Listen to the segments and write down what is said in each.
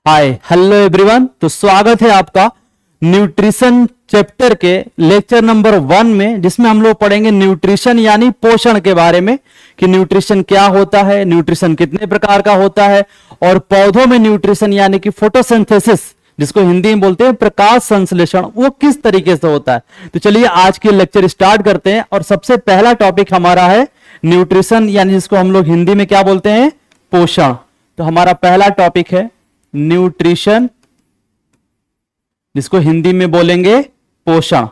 Hi hello everyone. तो स्वागत है आपका न्यूट्रिशन चैप्टर के लेक्चर नंबर 1 में, जिसमें हम लोग पढ़ेंगे न्यूट्रिशन यानी पोषण के बारे में कि न्यूट्रिशन क्या होता है, न्यूट्रिशन कितने प्रकार का होता है, और पौधों में न्यूट्रिशन यानी कि फोटोसिंथेसिस, जिसको हिंदी में बोलते हैं प्रकाश संश्लेषण, वो किस तरीके से होता है। तो चलिए आज के लेक्चर स्टार्ट करते हैं। और सबसे पहला टॉपिक हमारा है न्यूट्रिशन, यानी जिसको हम लोग हिंदी में क्या बोलते हैं, पोषण। तो हमारा पहला टॉपिक है न्यूट्रिशन, जिसको हिंदी में बोलेंगे पोषण।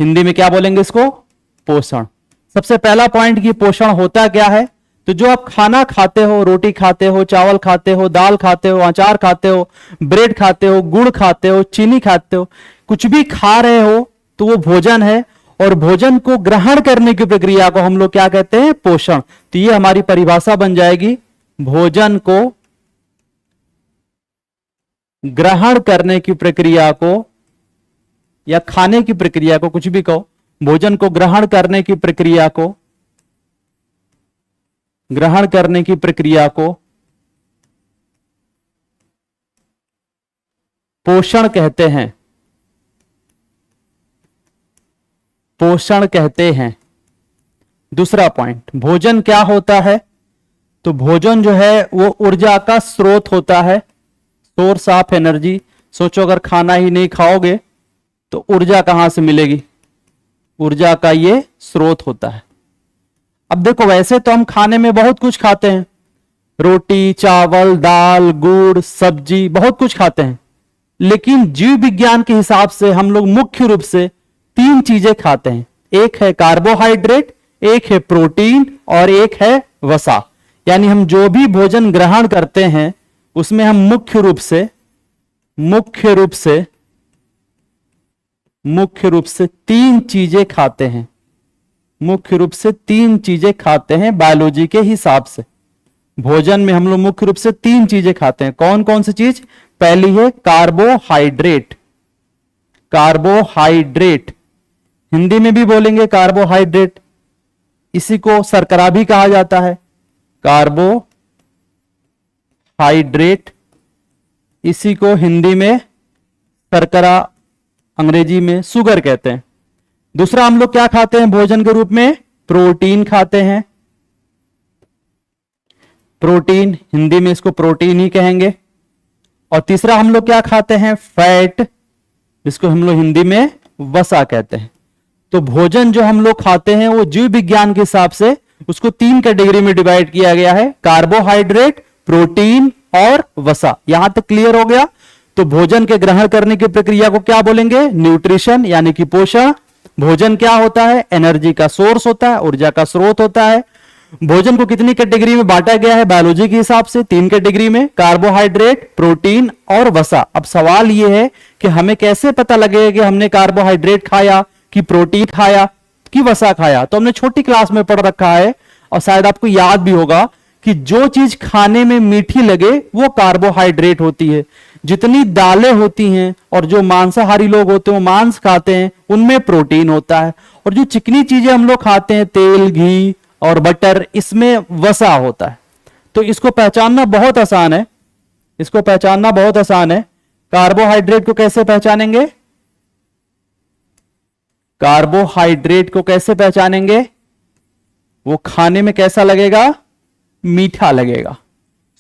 हिंदी में क्या बोलेंगे इसको, पोषण। सबसे पहला पॉइंट कि पोषण होता क्या है। तो जो आप खाना खाते हो, रोटी खाते हो, चावल खाते हो, दाल खाते हो, अचार खाते हो, ब्रेड खाते हो, गुड़ खाते हो, चीनी खाते हो, कुछ भी खा रहे हो तो वो भोजन है। और भोजन को ग्रहण करने की प्रक्रिया को हम लोग क्या कहते हैं, पोषण। तो ये हमारी परिभाषा बन जाएगी, भोजन को ग्रहण करने की प्रक्रिया को या खाने की प्रक्रिया को, कुछ भी कहो, भोजन को ग्रहण करने की प्रक्रिया को, ग्रहण करने की प्रक्रिया को पोषण कहते हैं, पोषण कहते हैं। दूसरा पॉइंट, भोजन क्या होता है। तो भोजन जो है वो ऊर्जा का स्रोत होता है, सोर्स ऑफ एनर्जी। सोचो अगर खाना ही नहीं खाओगे तो ऊर्जा कहां से मिलेगी, ऊर्जा का ये स्रोत होता है। अब देखो, वैसे तो हम खाने में बहुत कुछ खाते हैं, रोटी, चावल, दाल, गुड़, सब्जी, बहुत कुछ खाते हैं। लेकिन जीव विज्ञान के हिसाब से हम लोग मुख्य रूप से 3 चीजें खाते हैं। एक है कार्बोहाइड्रेट, एक है प्रोटीन और एक है वसा। यानी हम जो भी भोजन ग्रहण करते हैं उसमें हम मुख्य रूप से 3 चीजें खाते हैं। मुख्य रूप से 3 चीजें खाते हैं बायोलॉजी के हिसाब से। भोजन में हम लोग मुख्य रूप से 3 चीजें खाते हैं। कौन कौन सी चीज। पहली है कार्बोहाइड्रेट। कार्बोहाइड्रेट हिंदी में भी बोलेंगे कार्बोहाइड्रेट, इसी को शर्करा भी कहा जाता है। कार्बोहाइड्रेट, इसी को हिंदी में शर्करा, अंग्रेजी में शुगर कहते हैं। दूसरा हम लोग क्या खाते हैं भोजन के रूप में, प्रोटीन खाते हैं। प्रोटीन, हिंदी में इसको प्रोटीन ही कहेंगे। और तीसरा हम लोग क्या खाते हैं, फैट, जिसको हम लोग हिंदी में वसा कहते हैं। तो भोजन जो हम लोग खाते हैं वो जीव विज्ञान के हिसाब से उसको 3 कैटेगरी में डिवाइड किया गया है, कार्बोहाइड्रेट, प्रोटीन और वसा। यहां तक क्लियर हो गया। तो भोजन के ग्रहण करने की प्रक्रिया को क्या बोलेंगे, न्यूट्रिशन यानी कि पोषण। भोजन क्या होता है, एनर्जी का सोर्स होता है, ऊर्जा का स्रोत होता है। भोजन को कितनी कैटेगरी में बांटा गया है बायोलॉजी के हिसाब से, 3 कैटेगरी में, कार्बोहाइड्रेट, प्रोटीन और वसा। अब सवाल यह है कि हमें कैसे पता लगेगा कि हमने कार्बोहाइड्रेट खाया कि प्रोटीन खाया कि वसा खाया। तो हमने छोटी क्लास में पढ़ रखा है और शायद आपको याद भी होगा कि जो चीज खाने में मीठी लगे वो कार्बोहाइड्रेट होती है। जितनी दालें होती हैं और जो मांसाहारी लोग होते हैं वो मांस खाते हैं, उनमें प्रोटीन होता है। और जो चिकनी चीजें हम लोग खाते हैं, तेल, घी और बटर, इसमें वसा होता है। तो इसको पहचानना बहुत आसान है, इसको पहचानना बहुत आसान है। कार्बोहाइड्रेट को कैसे पहचानेंगे, कार्बोहाइड्रेट को कैसे पहचानेंगे, वो खाने में कैसा लगेगा, मीठा लगेगा,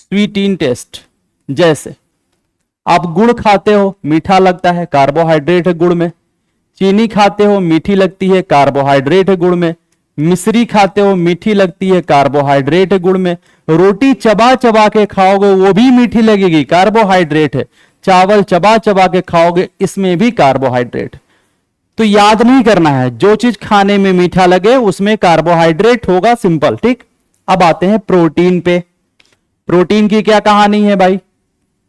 स्वीट इन टेस्ट। जैसे आप गुड़ खाते हो, मीठा लगता है, कार्बोहाइड्रेट है गुड़ में। चीनी खाते हो, मीठी लगती है, कार्बोहाइड्रेट है गुड़ में। मिश्री खाते हो, मीठी लगती है, कार्बोहाइड्रेट है गुड़ में। रोटी चबा चबा के खाओगे वो भी मीठी लगेगी, कार्बोहाइड्रेट है। चावल चबा चबा के खाओगे, इसमें भी कार्बोहाइड्रेट। तो याद नहीं करना है, जो चीज खाने में मीठा लगे उसमें कार्बोहाइड्रेट होगा, सिंपल, ठीक। अब आते हैं प्रोटीन पे। प्रोटीन की क्या कहानी है भाई,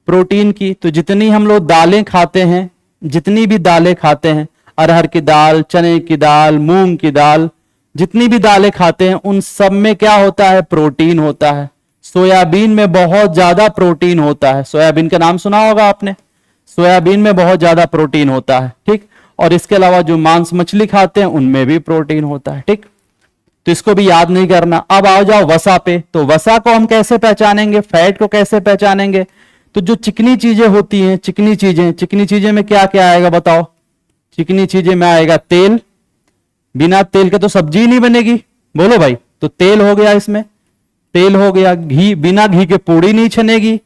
प्रोटीन की तो जितनी हम लोग दालें खाते हैं, जितनी भी दालें खाते हैं, अरहर की दाल, चने की दाल, मूंग की दाल, जितनी भी दालें खाते हैं उन सब में क्या होता है, प्रोटीन होता है। सोयाबीन में बहुत ज्यादा प्रोटीन होता है, सोयाबीन का नाम सुना होगा आपने, सोयाबीन में बहुत ज्यादा प्रोटीन होता है, ठीक। और इसके अलावा जो मांस मछली खाते हैं उनमें भी प्रोटीन होता है, ठीक। तो इसको भी याद नहीं करना। अब आओ जाओ वसा पे, तो वसा को हम कैसे पहचानेंगे, फैट को कैसे पहचानेंगे? तो जो चिकनी चीजें होती हैं, चिकनी चीजें में क्या क्या आएगा बताओ? चिकनी चीजें में आएगा तेल, बिना तेल के तो सब्जी ही नहीं बनेगी, बोलो भाई। तो तेल हो गया, इसमें तेल हो गया। घी, बिना घी के पूड़ी नहीं छनेगी,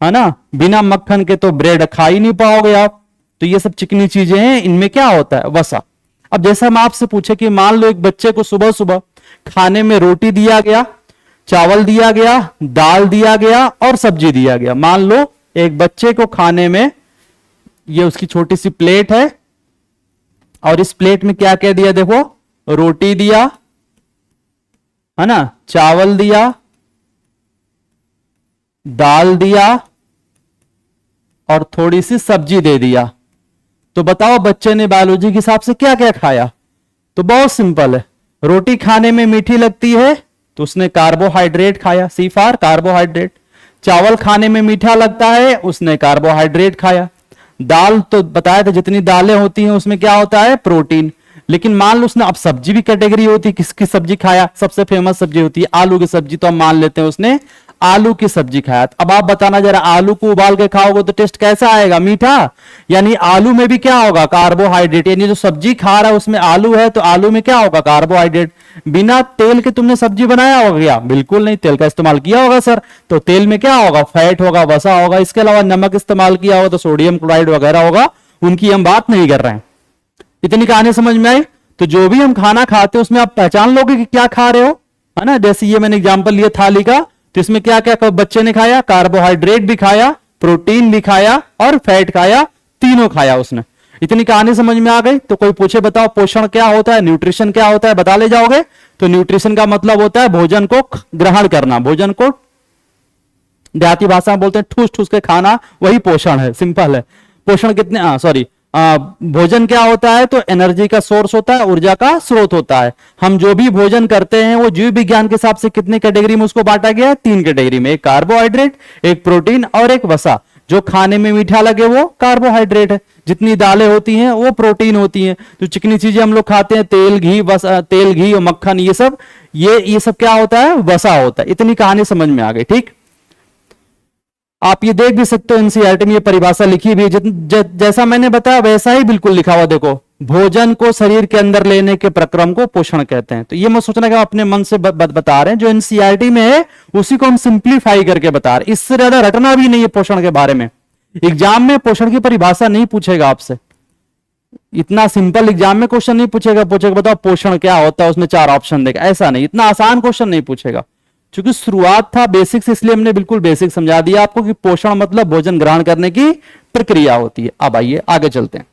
है ना। बिना मक्खन के तो ब्रेड खा ही नहीं पाओगे आप। तो ये सब चिकनी चीजें हैं, इनमें क्या होता है, वसा। अब जैसे हम आपसे पूछे कि मान लो एक बच्चे को सुबह सुबह खाने में रोटी दिया गया, चावल दिया गया, दाल दिया गया और सब्जी दिया गया। मान लो एक बच्चे को खाने में, ये उसकी छोटी सी प्लेट है और इस प्लेट में क्या क्या दिया, देखो, रोटी दिया, है ना, चावल दिया, दाल दिया और थोड़ी सी सब्जी दे दिया। तो बताओ बच्चे ने बायोलॉजी के हिसाब से क्या क्या खाया? तो बहुत सिंपल है, रोटी खाने में मीठी लगती है तो उसने कार्बोहाइड्रेट खाया, सी फॉर कार्बोहाइड्रेट। चावल खाने में मीठा लगता है, उसने कार्बोहाइड्रेट खाया। दाल तो बताया था जितनी दालें होती हैं उसमें क्या होता है, प्रोटीन। लेकिन मान लो उसने, अब सब्जी भी कैटेगरी होती है, किसकी सब्जी खाया? सबसे फेमस सब्जी होती है आलू की सब्जी, तो हम मान लेते हैं उसने आलू की सब्जी खाया। अब आप बताना जरा, आलू को उबाल के खाओगे तो टेस्ट कैसा आएगा, मीठा? यानी आलू में भी क्या होगा, कार्बोहाइड्रेट। यानी जो सब्जी खा रहा है उसमें आलू है तो आलू में क्या होगा, कार्बोहाइड्रेट। बिना तेल के तुमने सब्जी बनाया होगा क्या? बिल्कुल नहीं, तेल का इस्तेमाल किया होगा सर। तो तेल में क्या होगा, फैट होगा, वसा होगा। इसके अलावा नमक इस्तेमाल किया होगा तो सोडियम क्लोराइड वगैरह होगा, उनकी हम बात नहीं कर रहे हैं। इतनी कहानी समझ में आई? तो जो भी हम खाना खाते हैं उसमें आप पहचान लोगे कि क्या खा रहे हो, है ना। जैसे ये मैंने एग्जांपल लिया थाली का, तो इसमें क्या क्या बच्चे ने खाया, कार्बोहाइड्रेट भी खाया, प्रोटीन भी खाया और फैट खाया, तीनों खाया उसने। इतनी कहानी समझ में आ गई? तो कोई पूछे बताओ पोषण क्या होता है, न्यूट्रिशन क्या होता है, बता ले जाओगे? तो न्यूट्रिशन का मतलब होता है भोजन को ग्रहण करना, भोजन को देहाती भाषा में बोलते हैं ठूस ठूस के खाना, वही पोषण है, सिंपल है। पोषण कितने, सॉरी, भोजन क्या होता है, तो एनर्जी का सोर्स होता है, ऊर्जा का स्रोत होता है। हम जो भी भोजन करते हैं वो जीव विज्ञान के हिसाब से कितने कैटेगरी में उसको बांटा गया है, 3 कैटेगरी में, एक कार्बोहाइड्रेट, एक प्रोटीन और एक वसा। जो खाने में मीठा लगे वो कार्बोहाइड्रेट है, जितनी दालें होती हैं वो प्रोटीन होती हैं। जो चिकनी चीजें हम लोग खाते हैं, तेल घी, तेल घी और मक्खन, ये सब क्या होता है, वसा होता है। इतनी कहानी समझ में आ गई, ठीक। आप ये देख भी सकते हो एनसीईआरटी में ये परिभाषा लिखी भी जैसा मैंने बताया वैसा ही बिल्कुल लिखा हुआ, देखो, भोजन को शरीर के अंदर लेने के प्रक्रम को पोषण कहते हैं। तो ये मत सोचना कि हम अपने मन से बता रहे हैं, जो एनसीईआरटी में है उसी को हम सिंप्लीफाई करके बता रहे हैं। इससे ज्यादा रटना भी नहीं है पोषण के बारे में। एग्जाम में पोषण की परिभाषा नहीं पूछेगा आपसे, इतना सिंपल एग्जाम में क्वेश्चन नहीं पूछेगा बताओ पोषण क्या होता है, उसमें 4 ऑप्शन देगा, ऐसा नहीं, इतना आसान क्वेश्चन नहीं पूछेगा। क्योंकि शुरुआत था बेसिक्स, इसलिए हमने बिल्कुल बेसिक समझा दिया आपको कि पोषण मतलब भोजन ग्रहण करने की प्रक्रिया होती है। अब आइए आगे चलते हैं।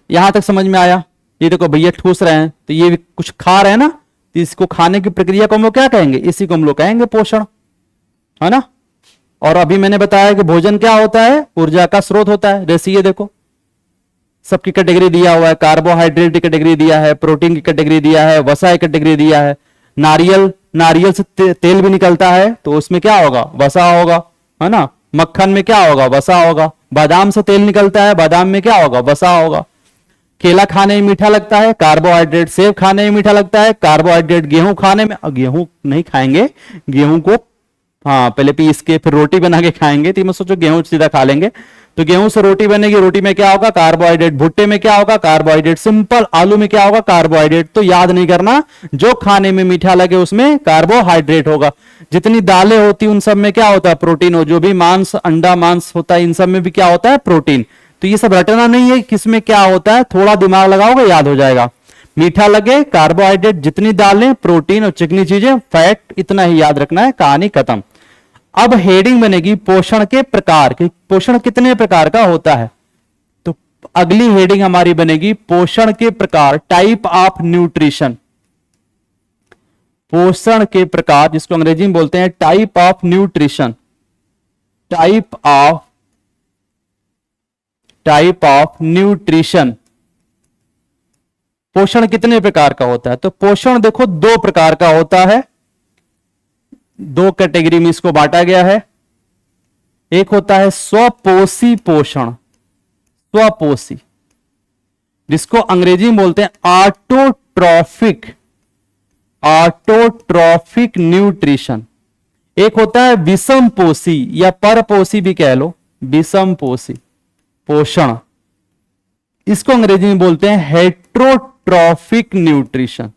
यहां तक समझ में आया? ये देखो भैया ठूस रहे हैं तो ये कुछ खा रहे हैं ना, तो इसको खाने की प्रक्रिया को हम लोग क्या कहेंगे, इसी को हम लोग कहेंगे पोषण, है ना। और अभी मैंने बताया कि भोजन क्या होता है, ऊर्जा का स्रोत होता है। जैसे ये देखो सबकी कैटेगरी दिया हुआ है, कार्बोहाइड्रेट की कैटेगरी दिया है, प्रोटीन की कैटेगरी दिया है, वसा की कैटेगरी दिया है। नारियल से तेल भी निकलता है तो उसमें क्या होगा, वसा होगा, है ना। मक्खन में क्या होगा, वसा होगा। बादाम से तेल निकलता है, बादाम में क्या होगा, वसा होगा। केला खाने में मीठा लगता है, कार्बोहाइड्रेट। सेब खाने में मीठा लगता है, कार्बोहाइड्रेट। गेहूं खाने में, गेहूं नहीं खाएंगे, गेहूं को पहले पीस के फिर रोटी बना के खाएंगे, तो मैं सोचो गेहूं सीधा खा लेंगे। तो गेहूं से रोटी बनेगी, रोटी में क्या होगा, कार्बोहाइड्रेट। भुट्टे में क्या होगा, कार्बोहाइड्रेट। सिंपल। आलू में क्या होगा, कार्बोहाइड्रेट। तो याद नहीं करना, जो खाने में मीठा लगे उसमें कार्बोहाइड्रेट होगा। जितनी दालें होती उन सब में क्या होता है, प्रोटीन हो। जो भी मांस, अंडा मांस होता है इन सब में भी क्या होता है, प्रोटीन। तो ये सब रटना नहीं है किसमें क्या होता है, थोड़ा दिमाग लगाओगे याद हो जाएगा। मीठा लगे कार्बोहाइड्रेट, जितनी दालें प्रोटीन और चिकनी चीजें फैट, इतना ही याद रखना है, कहानी खत्म। अब हेडिंग बनेगी पोषण के प्रकार की, पोषण कितने प्रकार का होता है। तो अगली हेडिंग हमारी बनेगी पोषण के प्रकार, टाइप ऑफ न्यूट्रिशन। पोषण के प्रकार, जिसको अंग्रेजी में बोलते हैं type of nutrition. Type of nutrition. पोषण कितने प्रकार का होता है। तो पोषण देखो 2 प्रकार का होता है, 2 कैटेगरी में इसको बांटा गया है। एक होता है स्वपोषी पोषण, स्वपोषी, जिसको अंग्रेजी में बोलते हैं ऑटोट्रॉफिक ऑटोट्रॉफिक न्यूट्रिशन, एक होता है विषम पोषी या परपोषी भी कह लो, विषम पोषी पोषण, इसको अंग्रेजी में बोलते हैं हेट्रोट्रॉफिक न्यूट्रिशन।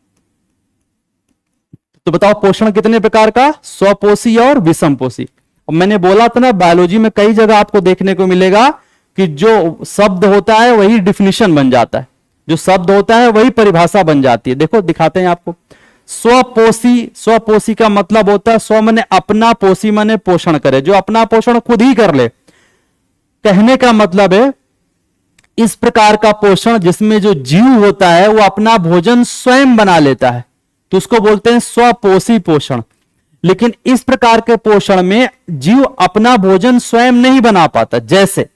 तो बताओ पोषण कितने प्रकार का, स्वपोषी और विषम पोषी। और मैंने बोला था ना बायोलॉजी में कई जगह आपको देखने को मिलेगा कि जो शब्द होता है वही डिफिनीशन बन जाता है, जो शब्द होता है वही परिभाषा बन जाती है। देखो दिखाते हैं आपको। स्वपोषी, स्वपोषी का मतलब होता है स्व माने अपना, पोषी माने पोषण करे, जो अपना पोषण खुद ही कर ले। कहने का मतलब है इस प्रकार का पोषण जिसमें जो जीव होता है वो अपना भोजन स्वयं बना लेता है, तो उसको बोलते हैं स्वपोषी पोषण। लेकिन इस प्रकार के पोषण में जीव अपना भोजन स्वयं नहीं बना पाता। जैसे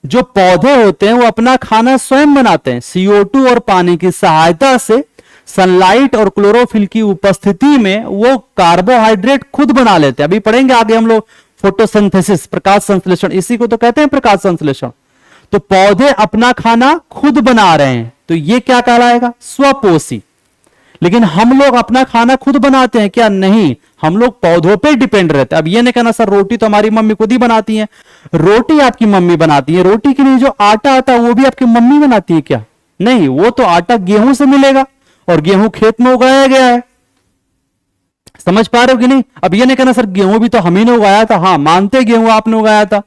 जो पौधे होते हैं वो अपना खाना स्वयं बनाते हैं, CO2 और पानी की सहायता से, सनलाइट और क्लोरोफिल की उपस्थिति में वो कार्बोहाइड्रेट खुद बना लेते हैं। अभी पढ़ेंगे आगे हम लोग फोटोसिंथेसिस, प्रकाश संश्लेषण, इसी को तो कहते हैं प्रकाश संश्लेषण। तो पौधे अपना खाना खुद बना रहे हैं, तो ये क्या कहलाएगा, स्वपोषी। लेकिन हम लोग अपना खाना खुद बनाते हैं क्या, नहीं, हम लोग पौधों पे डिपेंड रहते हैं। अब ये नहीं कहना सर रोटी तो हमारी मम्मी खुद ही बनाती है, रोटी आपकी मम्मी बनाती है, रोटी के लिए जो आटा आता है वो भी आपकी मम्मी बनाती है क्या, नहीं, वो तो आटा गेहूं से मिलेगा और गेहूं खेत में उगाया गया है। समझ पा रहे हो कि नहीं। अब ये नहीं कहना सर गेहूं भी तो हम ही ने उगाया था, हाँ मानते गेहूं आपने उगाया था,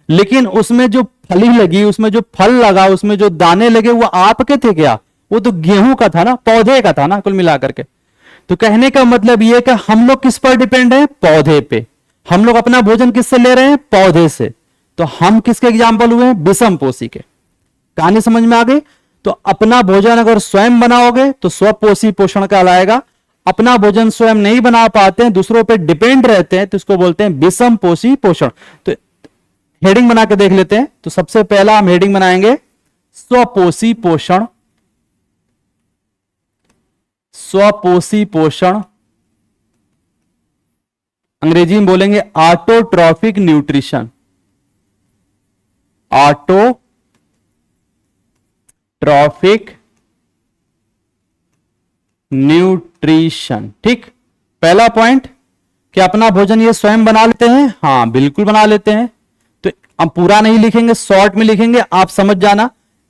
लेकिन उसमें जो फली लगी, उसमें जो फल लगा, उसमें जो दाने लगे वो आपके थे क्या, वो तो गेहूं का था ना, पौधे का था ना, कुल मिलाकर के। तो कहने का मतलब ये कि हम लोग किस पर डिपेंड है, पौधे पे। हम लोग अपना भोजन किससे ले रहे हैं, पौधे से। तो हम किसके एग्जाम्पल हुए, विषम पोषी के। कहानी समझ में आ गई। तो अपना भोजन अगर स्वयं बनाओगे तो स्वपोषी पोषण कहलाएगा। अपना भोजन स्वयं नहीं बना पाते हैं, दूसरों पे डिपेंड रहते हैं, तो इसको बोलते हैं विषम पोषी पोषण। तो हेडिंग बना के देख लेते हैं। तो सबसे पहला हम हेडिंग बनाएंगे स्वपोषी पोषण। स्वपोषी पोषण अंग्रेजी में बोलेंगे ऑटोट्रॉफिक न्यूट्रिशन। ऑटोट्रॉफिक न्यूट्रिशन, ठीक। पहला पॉइंट कि अपना भोजन ये स्वयं बना लेते हैं, हाँ बिल्कुल बना लेते हैं। तो हम पूरा नहीं लिखेंगे, शॉर्ट में लिखेंगे, आप समझ जाना।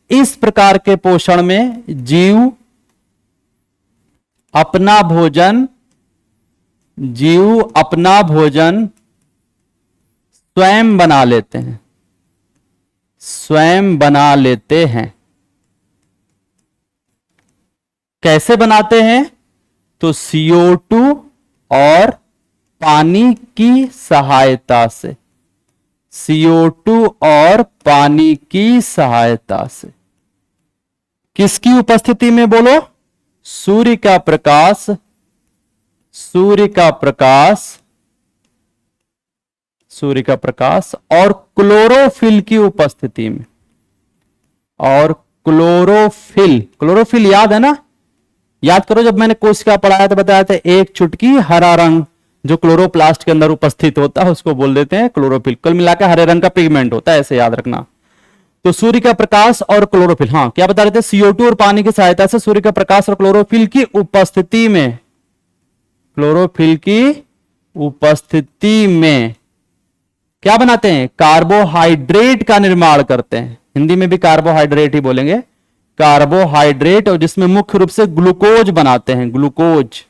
इस प्रकार के पोषण में जीव अपना भोजन स्वयं बना लेते हैं, स्वयं बना लेते हैं। कैसे बनाते हैं, तो CO2 और पानी की सहायता से, CO2 और पानी की सहायता से। किसकी उपस्थिति में बोलो, सूर्य का प्रकाश, सूर्य का प्रकाश, सूर्य का प्रकाश और क्लोरोफिल की उपस्थिति में। और क्लोरोफिल, क्लोरोफिल याद है ना, याद करो जब मैंने कोशिका पढ़ाया था बताया था एक चुटकी हरा रंग जो क्लोरोप्लास्ट के अंदर उपस्थित होता है उसको बोल देते हैं क्लोरोफिल। कुल मिलाकर हरे रंग का पिगमेंट होता है, ऐसे याद रखना। तो सूर्य का प्रकाश और क्लोरोफिल, हाँ क्या बता रहे थे, CO2 और पानी की सहायता से सूर्य का प्रकाश और क्लोरोफिल की उपस्थिति में, क्लोरोफिल की उपस्थिति में क्या बनाते हैं, कार्बोहाइड्रेट का निर्माण करते हैं। हिंदी में भी कार्बोहाइड्रेट ही बोलेंगे, कार्बोहाइड्रेट, और जिसमें मुख्य रूप से ग्लूकोज बनाते हैं, ग्लूकोज।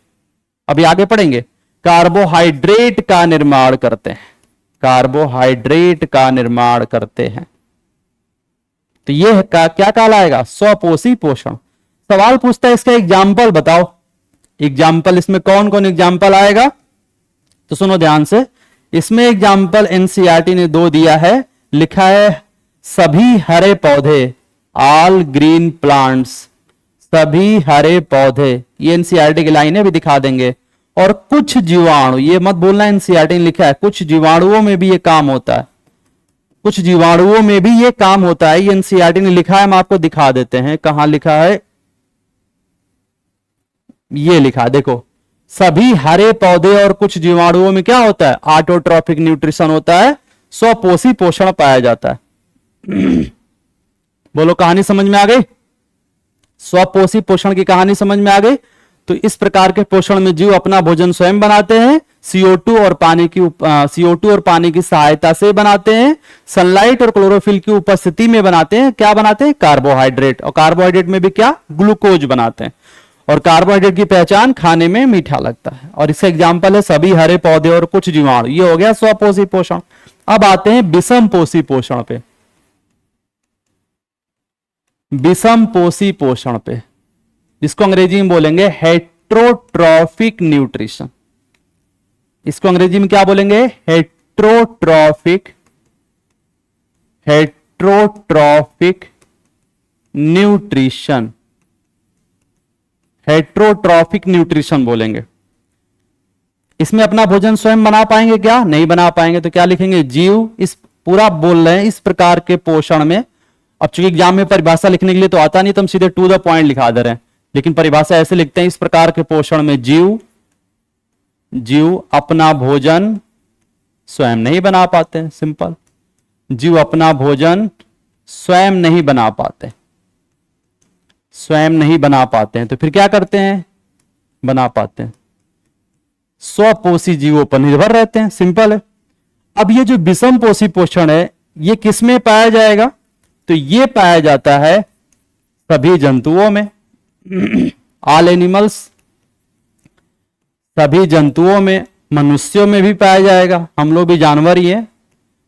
अभी आगे पढ़ेंगे। कार्बोहाइड्रेट का निर्माण करते हैं, कार्बोहाइड्रेट का निर्माण करते हैं। तो यह क्या कहलाएगा, स्वपोषी पोषण। सवाल पूछता है इसका एग्जाम्पल बताओ। एग्जाम्पल इसमें कौन कौन एग्जाम्पल आएगा, तो सुनो ध्यान से। इसमें एग्जाम्पल एनसीईआरटी ने 2 दिया है, लिखा है सभी हरे पौधे, ऑल ग्रीन प्लांट्स, सभी हरे पौधे। ये एनसीईआरटी की लाइनें भी दिखा देंगे। और कुछ जीवाणु, ये मत बोलना एनसीईआरटी ने लिखा है, कुछ जीवाणुओं में भी ये काम होता है, कुछ जीवाणुओं में भी ये काम होता है। ये एनसीईआरटी ने लिखा है, हम आपको दिखा देते हैं कहां लिखा है। ये लिखा है देखो, सभी हरे पौधे और कुछ जीवाणुओं में क्या होता है, ऑटोट्रॉफिक न्यूट्रिशन होता है, स्वपोषी पोषण पाया जाता है। बोलो कहानी समझ में आ गई, स्वपोषी पोषण की कहानी समझ में आ गई। तो इस प्रकार के पोषण में जीव अपना भोजन स्वयं बनाते हैं, CO2 और पानी की सहायता से बनाते हैं, सनलाइट और क्लोरोफिल की उपस्थिति में बनाते हैं। क्या बनाते हैं? कार्बोहाइड्रेट, और कार्बोहाइड्रेट में भी क्या? ग्लूकोज बनाते हैं। और कार्बोहाइड्रेट की पहचान खाने में मीठा लगता है। और इसका एग्जाम्पल है सभी हरे पौधे और कुछ जीवाणु। ये हो गया स्वपोषी पोषण। अब आते हैं विषम पोषी पोषण पे। विषम पोषी पोषण पे, जिसको अंग्रेजी में बोलेंगे हेट्रोट्रॉफिक न्यूट्रिशन। इसको अंग्रेजी में क्या बोलेंगे? Heterotrophic nutrition. हेट्रोट्रॉफिक न्यूट्रिशन बोलेंगे। इसमें अपना भोजन स्वयं बना पाएंगे क्या? नहीं बना पाएंगे। तो क्या लिखेंगे? जीव, इस पूरा बोल रहे हैं इस प्रकार के पोषण में। अब चूंकि एग्जाम में परिभाषा लिखने के लिए तो आता नहीं, तो हम सीधे टू द पॉइंट लिखा दे रहे हैं, लेकिन परिभाषा ऐसे लिखते हैं, इस प्रकार के पोषण में जीव अपना भोजन स्वयं नहीं बना पाते। सिंपल, जीव अपना भोजन स्वयं नहीं बना पाते, स्वयं नहीं बना पाते हैं। तो फिर क्या करते हैं? बना पाते हैं, स्वपोषी जीवों पर निर्भर रहते हैं। सिंपल है। अब ये जो विषम पोषी पोषण है, ये किसमें पाया जाएगा? तो ये पाया जाता है सभी जंतुओं में, ऑल एनिमल्स, सभी जंतुओं में, मनुष्यों में भी पाया जाएगा। हम लोग भी जानवर ही हैं,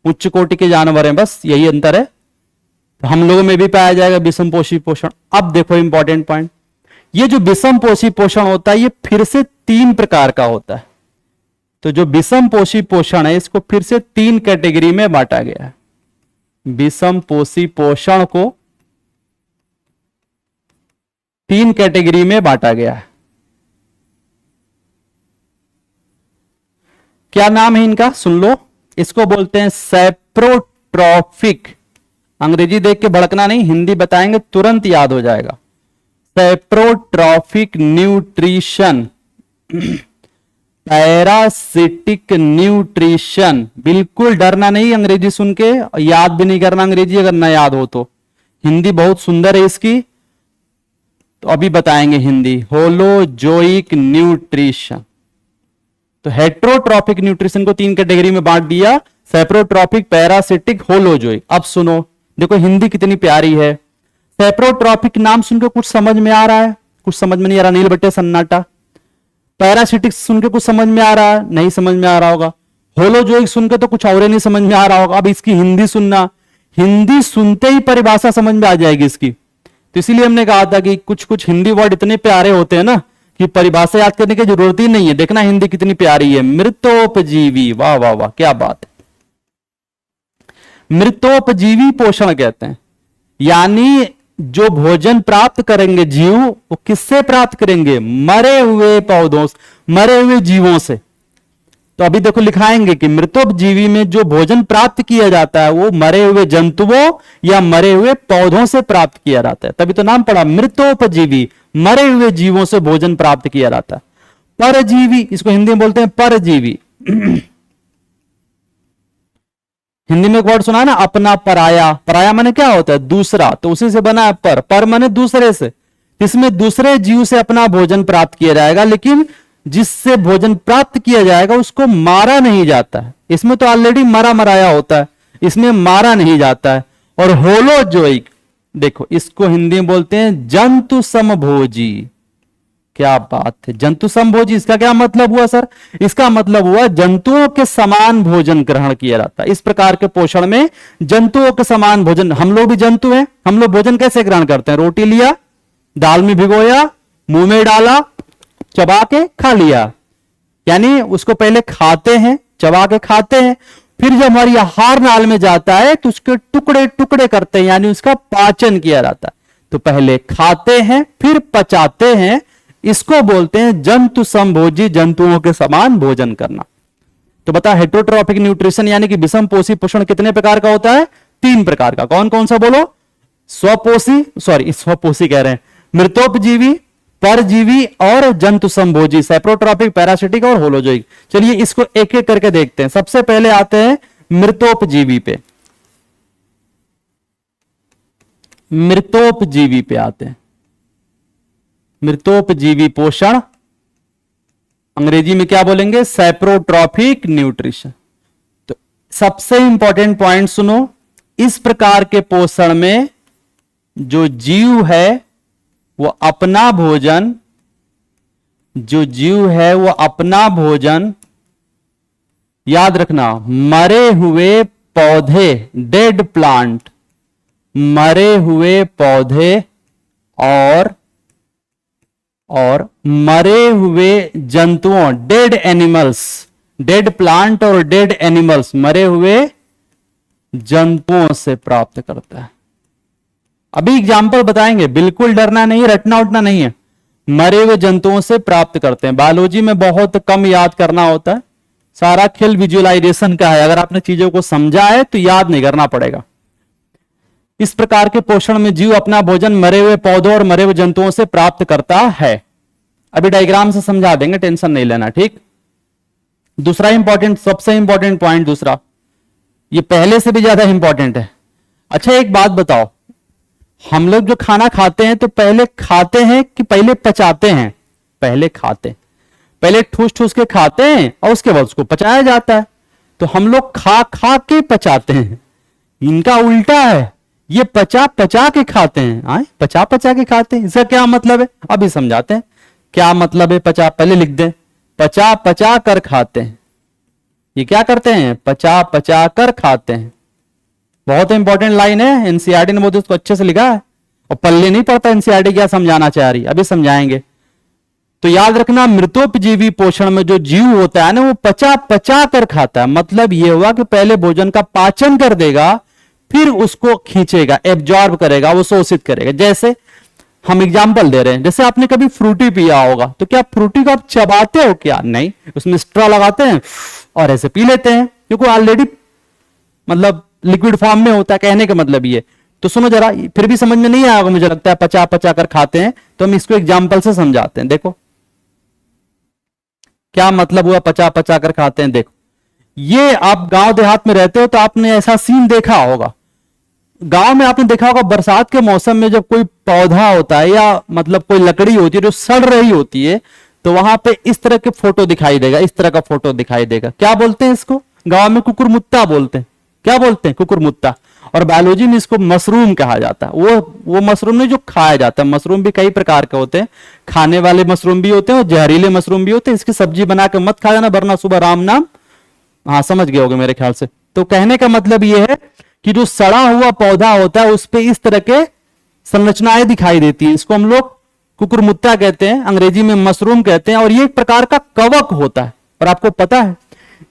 उच्च कोटि के जानवर हैं, बस यही अंतर है। तो हम लोगों में भी पाया जाएगा विषम पोषी पोषण। अब देखो इंपॉर्टेंट पॉइंट, ये जो विषम पोषी पोषण होता है ये फिर से 3 प्रकार का होता है। तो जो विषम पोषी पोषण है इसको फिर से 3 कैटेगरी में बांटा गया है। विषम पोषी पोषण को 3 कैटेगरी में बांटा गया है। क्या नाम है इनका? सुन लो। इसको बोलते हैं सैप्रोट्रॉफिक। अंग्रेजी देख के भड़कना नहीं, हिंदी बताएंगे तुरंत याद हो जाएगा। सैप्रोट्रॉफिक न्यूट्रिशन, पैरासिटिक न्यूट्रिशन। बिल्कुल डरना नहीं अंग्रेजी सुन के, याद भी नहीं करना अंग्रेजी अगर ना याद हो तो। हिंदी बहुत सुंदर है इसकी, तो अभी बताएंगे हिंदी। Holozoic nutrition. तो हेट्रोट्रॉफिक न्यूट्रिशन को 3 कैटेगरी में बांट दिया, सैप्रोट्रॉफिक, पैरासिटिक, होलोजोइक। अब सुनो, देखो हिंदी कितनी प्यारी है। सैप्रोट्रॉफिक नाम सुनकर कुछ समझ में आ रहा है? कुछ समझ में नहीं आ रहा, नील बट्टे सन्नाटा। पैरासिटिक सुनकर कुछ समझ में आ रहा है? नहीं समझ में आ रहा होगा। होलोजोइक सुनकर तो कुछ और नहीं समझ में आ रहा होगा। अब इसकी हिंदी सुनना, हिंदी सुनते ही परिभाषा समझ में आ जाएगी इसकी। तो इसीलिए हमने कहा था कि कुछ कुछ हिंदी वर्ड इतने प्यारे होते हैं ना कि परिभाषा याद करने की जरूरत ही नहीं है। देखना हिंदी कितनी प्यारी है। मृतोपजीवी, वाह वाह वाह, क्या बात है। मृतोपजीवी पोषण कहते हैं, यानी जो भोजन प्राप्त करेंगे जीव, वो किससे प्राप्त करेंगे? मरे हुए पौधों, मरे हुए जीवों से। तो अभी देखो लिखाएंगे कि मृतोपजीवी में जो भोजन प्राप्त किया जाता है वो मरे हुए जंतुओं या मरे हुए पौधों से प्राप्त किया जाता है। तभी तो नाम पड़ा मृतोपजीवी, मरे हुए जीवों से भोजन प्राप्त किया जाता है। परजीवी, इसको हिंदी में बोलते हैं परजीवी। हिंदी में एक वर्ड सुना ना, अपना पराया। पराया माने क्या होता है? दूसरा। तो उसी से बना है पर माने दूसरे से। इसमें दूसरे जीव से अपना भोजन प्राप्त किया जाएगा, लेकिन जिससे भोजन प्राप्त किया जाएगा उसको मारा नहीं जाता है। इसमें तो ऑलरेडी मरा मराया होता है, इसमें मारा नहीं जाता है। और होलोजोइक, देखो इसको हिंदी में बोलते हैं जंतु समभोजी। क्या बात है, जंतु समभोजी। इसका क्या मतलब हुआ सर? इसका मतलब हुआ जंतुओं के समान भोजन ग्रहण किया जाता है। इस प्रकार के पोषण में जंतुओं के समान भोजन, हम लोग भी जंतु हैं, हम लोग भोजन कैसे ग्रहण करते हैं? रोटी लिया, दाल में भिगोया, मुंह में डाला, चबा के खा लिया। यानी उसको पहले खाते हैं, चबा के खाते हैं, फिर जब हमारी आहार नाल में जाता है तो उसके टुकड़े टुकड़े करते हैं, यानी उसका पाचन किया जाता है। तो पहले खाते हैं फिर पचाते हैं, इसको बोलते हैं जंतु समभोजी, जंतुओं के समान भोजन करना। तो बता, हेट्रोट्रॉफिक न्यूट्रिशन यानी कि विषम पोषी पोषण कितने प्रकार का होता है? 3 प्रकार का। कौन कौन सा बोलो? स्वपोषी कह रहे हैं, मृतोपजीवी, परजीवी और जंतु संभोजी, सैप्रोट्रॉपिक, पैरासिटिक और होलोजोइक। चलिए इसको एक एक करके देखते हैं। सबसे पहले आते हैं मृतोपजीवी पे। मृतोपजीवी पे आते हैं। मृतोपजीवी पोषण, अंग्रेजी में क्या बोलेंगे, सैप्रोट्रॉफिक न्यूट्रिशन। तो सबसे इंपॉर्टेंट पॉइंट सुनो, इस प्रकार के पोषण में जो जीव है वो अपना भोजन, जो जीव है वो अपना भोजन, याद रखना, मरे हुए पौधे, डेड प्लांट, मरे हुए पौधे और मरे हुए जंतुओं, डेड एनिमल्स, डेड प्लांट और डेड एनिमल्स, मरे हुए जंतुओं से प्राप्त करता है। अभी एग्जाम्पल बताएंगे, बिल्कुल डरना नहीं, रटना उठना नहीं है। मरे हुए जंतुओं से प्राप्त करते हैं। बायोलॉजी में बहुत कम याद करना होता है, सारा खेल विजुअलाइजेशन का है। अगर आपने चीजों को समझा है तो याद नहीं करना पड़ेगा। इस प्रकार के पोषण में जीव अपना भोजन मरे हुए पौधों और मरे हुए जंतुओं से प्राप्त करता है। अभी डायग्राम से समझा देंगे, टेंशन नहीं लेना, ठीक। दूसरा इंपॉर्टेंट, सबसे इंपॉर्टेंट पॉइंट दूसरा, ये पहले से भी ज्यादा इंपॉर्टेंट है। अच्छा एक बात बताओ, हम लोग जो खाना खाते हैं तो पहले खाते हैं कि पहले पचाते हैं? पहले खाते, पहले ठूस ठूस के खाते हैं और उसके बाद उसको पचाया जाता है। तो हम लोग खा खा के पचाते हैं, इनका उल्टा है, ये पचा पचा के खाते हैं। आए पचा पचा के खाते हैं, इसका क्या मतलब है अभी समझाते हैं। क्या मतलब है पचा, पहले लिख दें, पचा पचा कर खाते हैं। ये क्या करते हैं, पचा पचा कर खाते हैं। बहुत इंपॉर्टेंट लाइन है, एनसीईआरटी ने बहुत इसको अच्छे से लिखा है और पल्ले नहीं पड़ता एनसीईआरटी क्या समझाना चाह रही, अभी समझाएंगे। तो याद रखना, मृतोपजीवी पोषण में जो जीव होता है ना वो पचा पचा कर खाता है। मतलब ये हुआ कि पहले भोजन का पाचन कर देगा, फिर उसको खींचेगा, एब्जॉर्ब करेगा, वो शोषित करेगा। जैसे हम एग्जांपल दे रहे हैं, जैसे आपने कभी फ्रूटी पिया होगा, तो क्या फ्रूटी को आप चबाते हो क्या? नहीं, उसमें स्ट्रॉ लगाते हैं और ऐसे पी लेते हैं, क्योंकि ऑलरेडी मतलब लिक्विड फॉर्म में होता है। कहने का मतलब ये, तो सुनो जरा, फिर भी समझ में नहीं आएगा मुझे लगता है, पचा पचा कर खाते हैं, तो हम इसको एग्जाम्पल से समझाते हैं। देखो क्या मतलब हुआ पचा पचा कर खाते हैं। देखो, ये आप गांव देहात में रहते हो तो आपने ऐसा सीन देखा होगा। गांव में आपने देखा होगा बरसात के मौसम में जब कोई पौधा होता है या मतलब कोई लकड़ी होती है जो सड़ रही होती है, तो वहां पे इस तरह के फोटो दिखाई देगा, इस तरह का फोटो दिखाई देगा। क्या बोलते हैं इसको? गांव में कुकुरमुत्ता बोलते हैं। क्या बोलते हैं? कुकुरमुत्ता। और बायोलॉजी में इसको मशरूम कहा जाता है। वो मशरूम नहीं जो खाया जाता है। मशरूम भी कई प्रकार के होते हैं, खाने वाले मशरूम भी होते हैं और जहरीले मशरूम भी होते हैं। इसकी सब्जी बना के मत खा जाना, वरना सुबह राम नाम। हाँ समझ गए होगे मेरे ख्याल से। तो कहने का मतलब ये है कि जो सड़ा हुआ पौधा होता है उस पे इस तरह के संरचनाएं दिखाई देती है। इसको हम लोग कुकुरमुत्ता कहते हैं, अंग्रेजी में मशरूम कहते हैं। और ये एक प्रकार का कवक होता है। और आपको पता है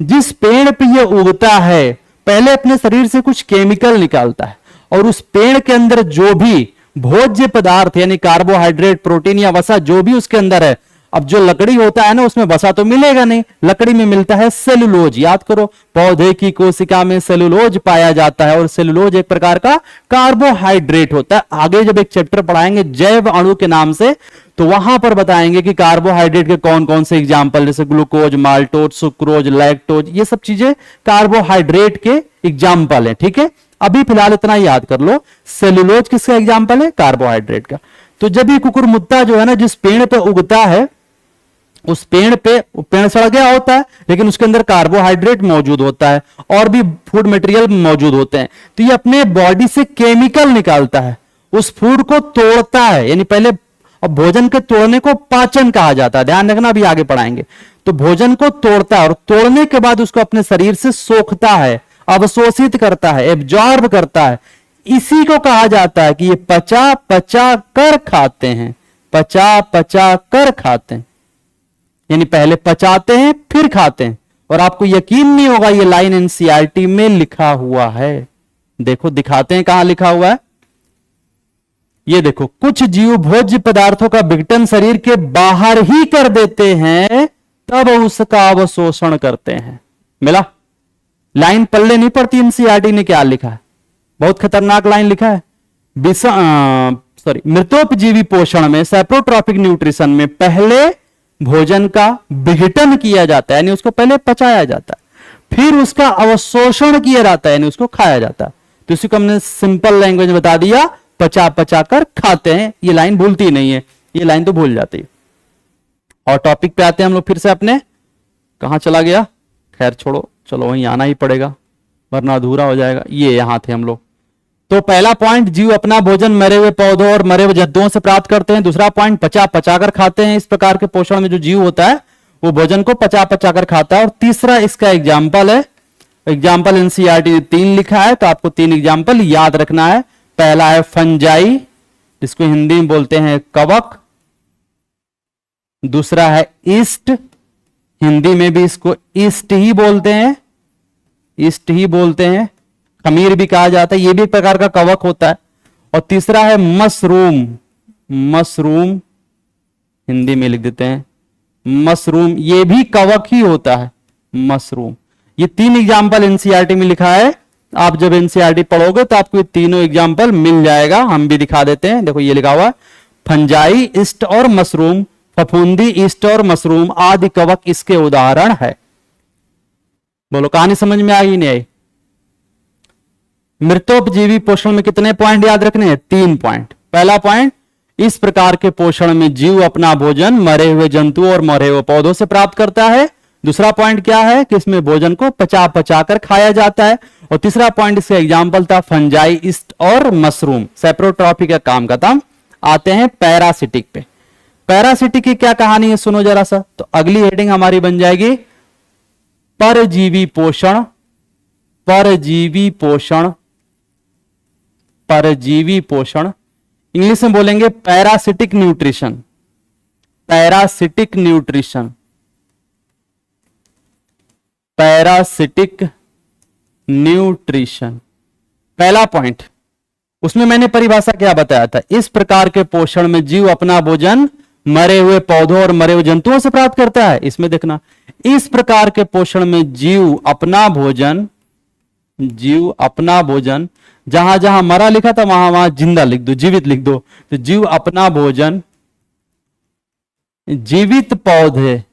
जिस पेड़ पे ये उगता है पहले अपने शरीर से कुछ केमिकल निकालता है, और उस पेड़ के अंदर जो भी भोज्य पदार्थ यानी कार्बोहाइड्रेट, प्रोटीन या वसा जो भी उसके अंदर है, अब जो लकड़ी होता है ना उसमें वसा तो मिलेगा नहीं, लकड़ी में मिलता है सेलुलोज। याद करो, पौधे की कोशिका में सेलुलोज पाया जाता है और सेलुलोज एक प्रकार का कार्बोहाइड्रेट होता है। आगे जब एक चैप्टर पढ़ाएंगे जैव अणु के नाम से, तो वहां पर बताएंगे कि कार्बोहाइड्रेट के कौन कौन से एग्जाम्पल, जैसे ग्लूकोज, माल्टोज, सुक्रोज, लैक्टोज, ये सब चीजें कार्बोहाइड्रेट के एग्जाम्पल है। ठीक है, अभी फिलहाल इतना याद कर लो, सेलुलोज किसका एग्जाम्पल है? कार्बोहाइड्रेट का। तो जब ये कुकुरमुत्ता जो है ना जिस पेड़ पे उगता है, उस पेड़ पे, पेड़ सड़ गया होता है लेकिन उसके अंदर कार्बोहाइड्रेट मौजूद होता है और भी फूड मटेरियल मौजूद होते हैं। तो ये अपने बॉडी से केमिकल निकालता है, उस फूड को तोड़ता है। यानी पहले, और भोजन के तोड़ने को पाचन कहा जाता है, ध्यान रखना, अभी आगे पढ़ाएंगे। तो भोजन को तोड़ता है और तोड़ने के बाद उसको अपने शरीर से सोखता है, अवशोषित करता है, एब्जॉर्ब करता है। इसी को कहा जाता है कि ये पचा पचा कर खाते हैं, पचा पचा कर खाते हैं। यानी पहले पचाते हैं फिर खाते हैं। और आपको यकीन नहीं होगा, ये लाइन एनसीईआरटी में लिखा हुआ है। देखो दिखाते हैं कहां लिखा हुआ है। ये देखो, कुछ जीव भोज्य पदार्थों का विघटन शरीर के बाहर ही कर देते हैं, तब उसका अवशोषण करते हैं। मिला? लाइन पल्ले नहीं पड़ती एनसीईआरटी ने क्या लिखा है, बहुत खतरनाक लाइन लिखा है। मृतोपजीवी पोषण में, सैप्रोट्रॉफिक न्यूट्रिशन में पहले भोजन का विघटन किया जाता है, यानी उसको पहले पचाया जाता है, फिर उसका अवशोषण किया जाता है, यानी उसको खाया जाता है। तो इसी को हमने सिंपल लैंग्वेज बता दिया, पचा पचा कर खाते हैं। ये लाइन भूलती नहीं है, ये लाइन तो भूल जाती है। और टॉपिक पे आते हैं हम लोग फिर से अपने, कहां चला गया, खैर छोड़ो, चलो वहीं आना ही पड़ेगा वरना अधूरा हो जाएगा। ये यहां थे हम लोग। तो पहला पॉइंट, जीव अपना भोजन मरे हुए पौधों और मरे हुए जंतुओं से प्राप्त करते हैं। दूसरा पॉइंट, पचा पचाकर खाते हैं। इस प्रकार के पोषण में जो जीव होता है वो भोजन को पचा पचाकर खाता है। और तीसरा इसका एग्जाम्पल है, एग्जाम्पल एनसीईआरटी ने 3 लिखा है, तो आपको 3 एग्जाम्पल याद रखना है। पहला है फंजाई, जिसको हिंदी में बोलते हैं कवक। दूसरा है ईस्ट, हिंदी में भी इसको ईस्ट ही बोलते हैं, ईस्ट ही बोलते हैं, खमीर भी कहा जाता है, ये भी एक प्रकार का कवक होता है। और तीसरा है मशरूम, मशरूम हिंदी में लिख देते हैं मशरूम, ये भी कवक ही होता है, मशरूम। ये 3 एग्जाम्पल एनसीईआरटी में लिखा है। आप जब एनसीईआरटी पढ़ोगे तो आपको ये तीनों एग्जाम्पल मिल जाएगा। हम भी दिखा देते हैं, देखो ये लिखा हुआ है, फंजाई, ईस्ट और मशरूम, फफूंदी, ईस्ट और मशरूम आदि कवक इसके उदाहरण है। बोलो कहानी समझ में आई नहीं आई? मृतोपजीवी पोषण में कितने पॉइंट याद रखने हैं? 3 पॉइंट। पहला पॉइंट, इस प्रकार के पोषण में जीव अपना भोजन मरे हुए जंतुओं और मरे हुए पौधों से प्राप्त करता है। दूसरा पॉइंट क्या है कि इसमें भोजन को पचा पचा कर खाया जाता है। और तीसरा पॉइंट, इसका एग्जाम्पल था फंजाई, ईस्ट और मशरूम। सेप्रोट्रॉफी का काम खत्म। आते हैं पैरासिटिक पे। पैरासिटिक की क्या कहानी है सुनो जरा सा। तो अगली हेडिंग हमारी बन जाएगी परजीवी पोषण, परजीवी पोषण, परजीवी पोषण। इंग्लिश में बोलेंगे parasitic nutrition, parasitic nutrition, parasitic nutrition. पहला पॉइंट, उसमें मैंने परिभाषा क्या बताया था? इस प्रकार के पोषण में जीव अपना भोजन मरे हुए पौधों और मरे हुए जंतुओं से प्राप्त करता है। इसमें देखना, इस प्रकार के पोषण में जीव अपना भोजन, जीव अपना भोजन, जहां जहां मरा लिखा था वहां वहां जिंदा लिख दो, जीवित लिख दो। तो जीव अपना भोजन जीवित पौधे,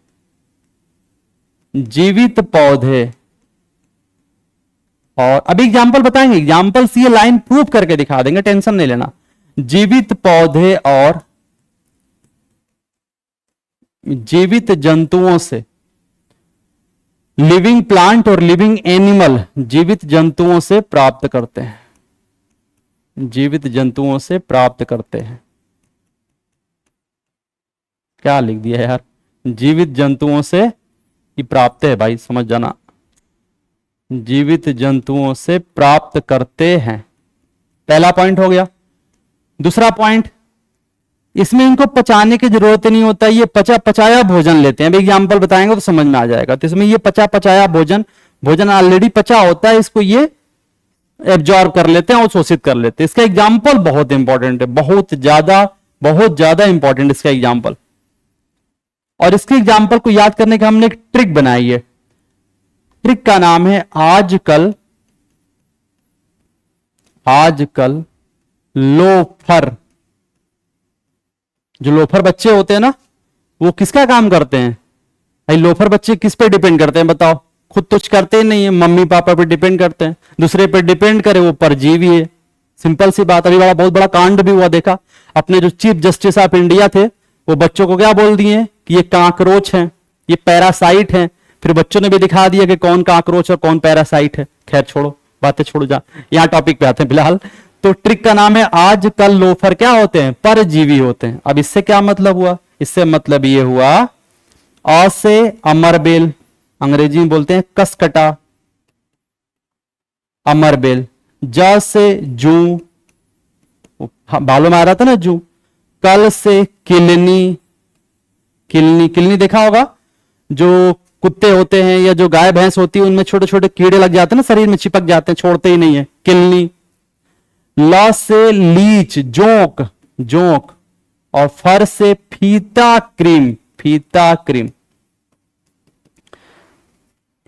जीवित पौधे, और अभी एग्जाम्पल बताएंगे, एग्जाम्पल से ये लाइन प्रूव करके दिखा देंगे, टेंशन नहीं लेना। जीवित पौधे और जीवित जंतुओं से, लिविंग प्लांट और लिविंग एनिमल, जीवित जंतुओं से प्राप्त करते हैं, जीवित जंतुओं से प्राप्त करते हैं। क्या लिख दिया यार? जीवित जंतुओं से ही प्राप्त है भाई, समझ जाना, जीवित जंतुओं से प्राप्त करते हैं। पहला पॉइंट हो गया। दूसरा पॉइंट, इसमें इनको पचाने की जरूरत नहीं होता, ये पचा पचाया भोजन लेते हैं। अभी एग्जाम्पल बताएंगे तो समझ में आ जाएगा। तो इसमें ये पचा पचाया भोजन, भोजन ऑलरेडी पचा होता है, इसको ये एब्जॉर्ब कर लेते हैं और शोषित कर लेते हैं। इसका एग्जाम्पल बहुत इंपॉर्टेंट है, बहुत ज्यादा इंपॉर्टेंट इसका एग्जाम्पल। और इसके एग्जाम्पल को याद करने का हमने एक ट्रिक बनाई है। ट्रिक का नाम है आजकल, आजकल लोफर। जो लोफर बच्चे होते हैं ना, वो किसका काम करते हैं भाई? लोफर बच्चे किस पे डिपेंड करते हैं बताओ? खुद तो करते ही नहीं है, मम्मी पापा पे डिपेंड करते हैं। दूसरे पे डिपेंड करे वो परजीवी है, सिंपल सी बात। अभी बहुत बड़ा कांड भी हुआ देखा, अपने जो चीफ जस्टिस ऑफ इंडिया थे वो बच्चों को क्या बोल दिए कि ये काकरोच हैं, ये पैरासाइट हैं। फिर बच्चों ने भी दिखा दिया कि कौन काकरोच और कौन पैरासाइट है। खैर छोड़ो, बातें छोड़ो, जा यहां टॉपिक पे आते हैं फिलहाल। तो ट्रिक का नाम है आजकल लोफर क्या होते हैं? परजीवी होते हैं। अब इससे क्या मतलब हुआ? इससे मतलब ये हुआ, अ से अमरबेल, अंग्रेजी में बोलते हैं कसकटा, अमरबेल। ज से जू, बालों में आ रहा था ना जू। कल से किलनी, किलनी, किलनी देखा होगा, जो कुत्ते होते हैं या जो गाय भैंस होती है उनमें छोटे छोटे कीड़े लग जाते हैं ना, शरीर में चिपक जाते हैं, छोड़ते ही नहीं है, किलनी। ल से लीच, जोंक, जोंक। और फर से फीता क्रीम, फीता क्रीम।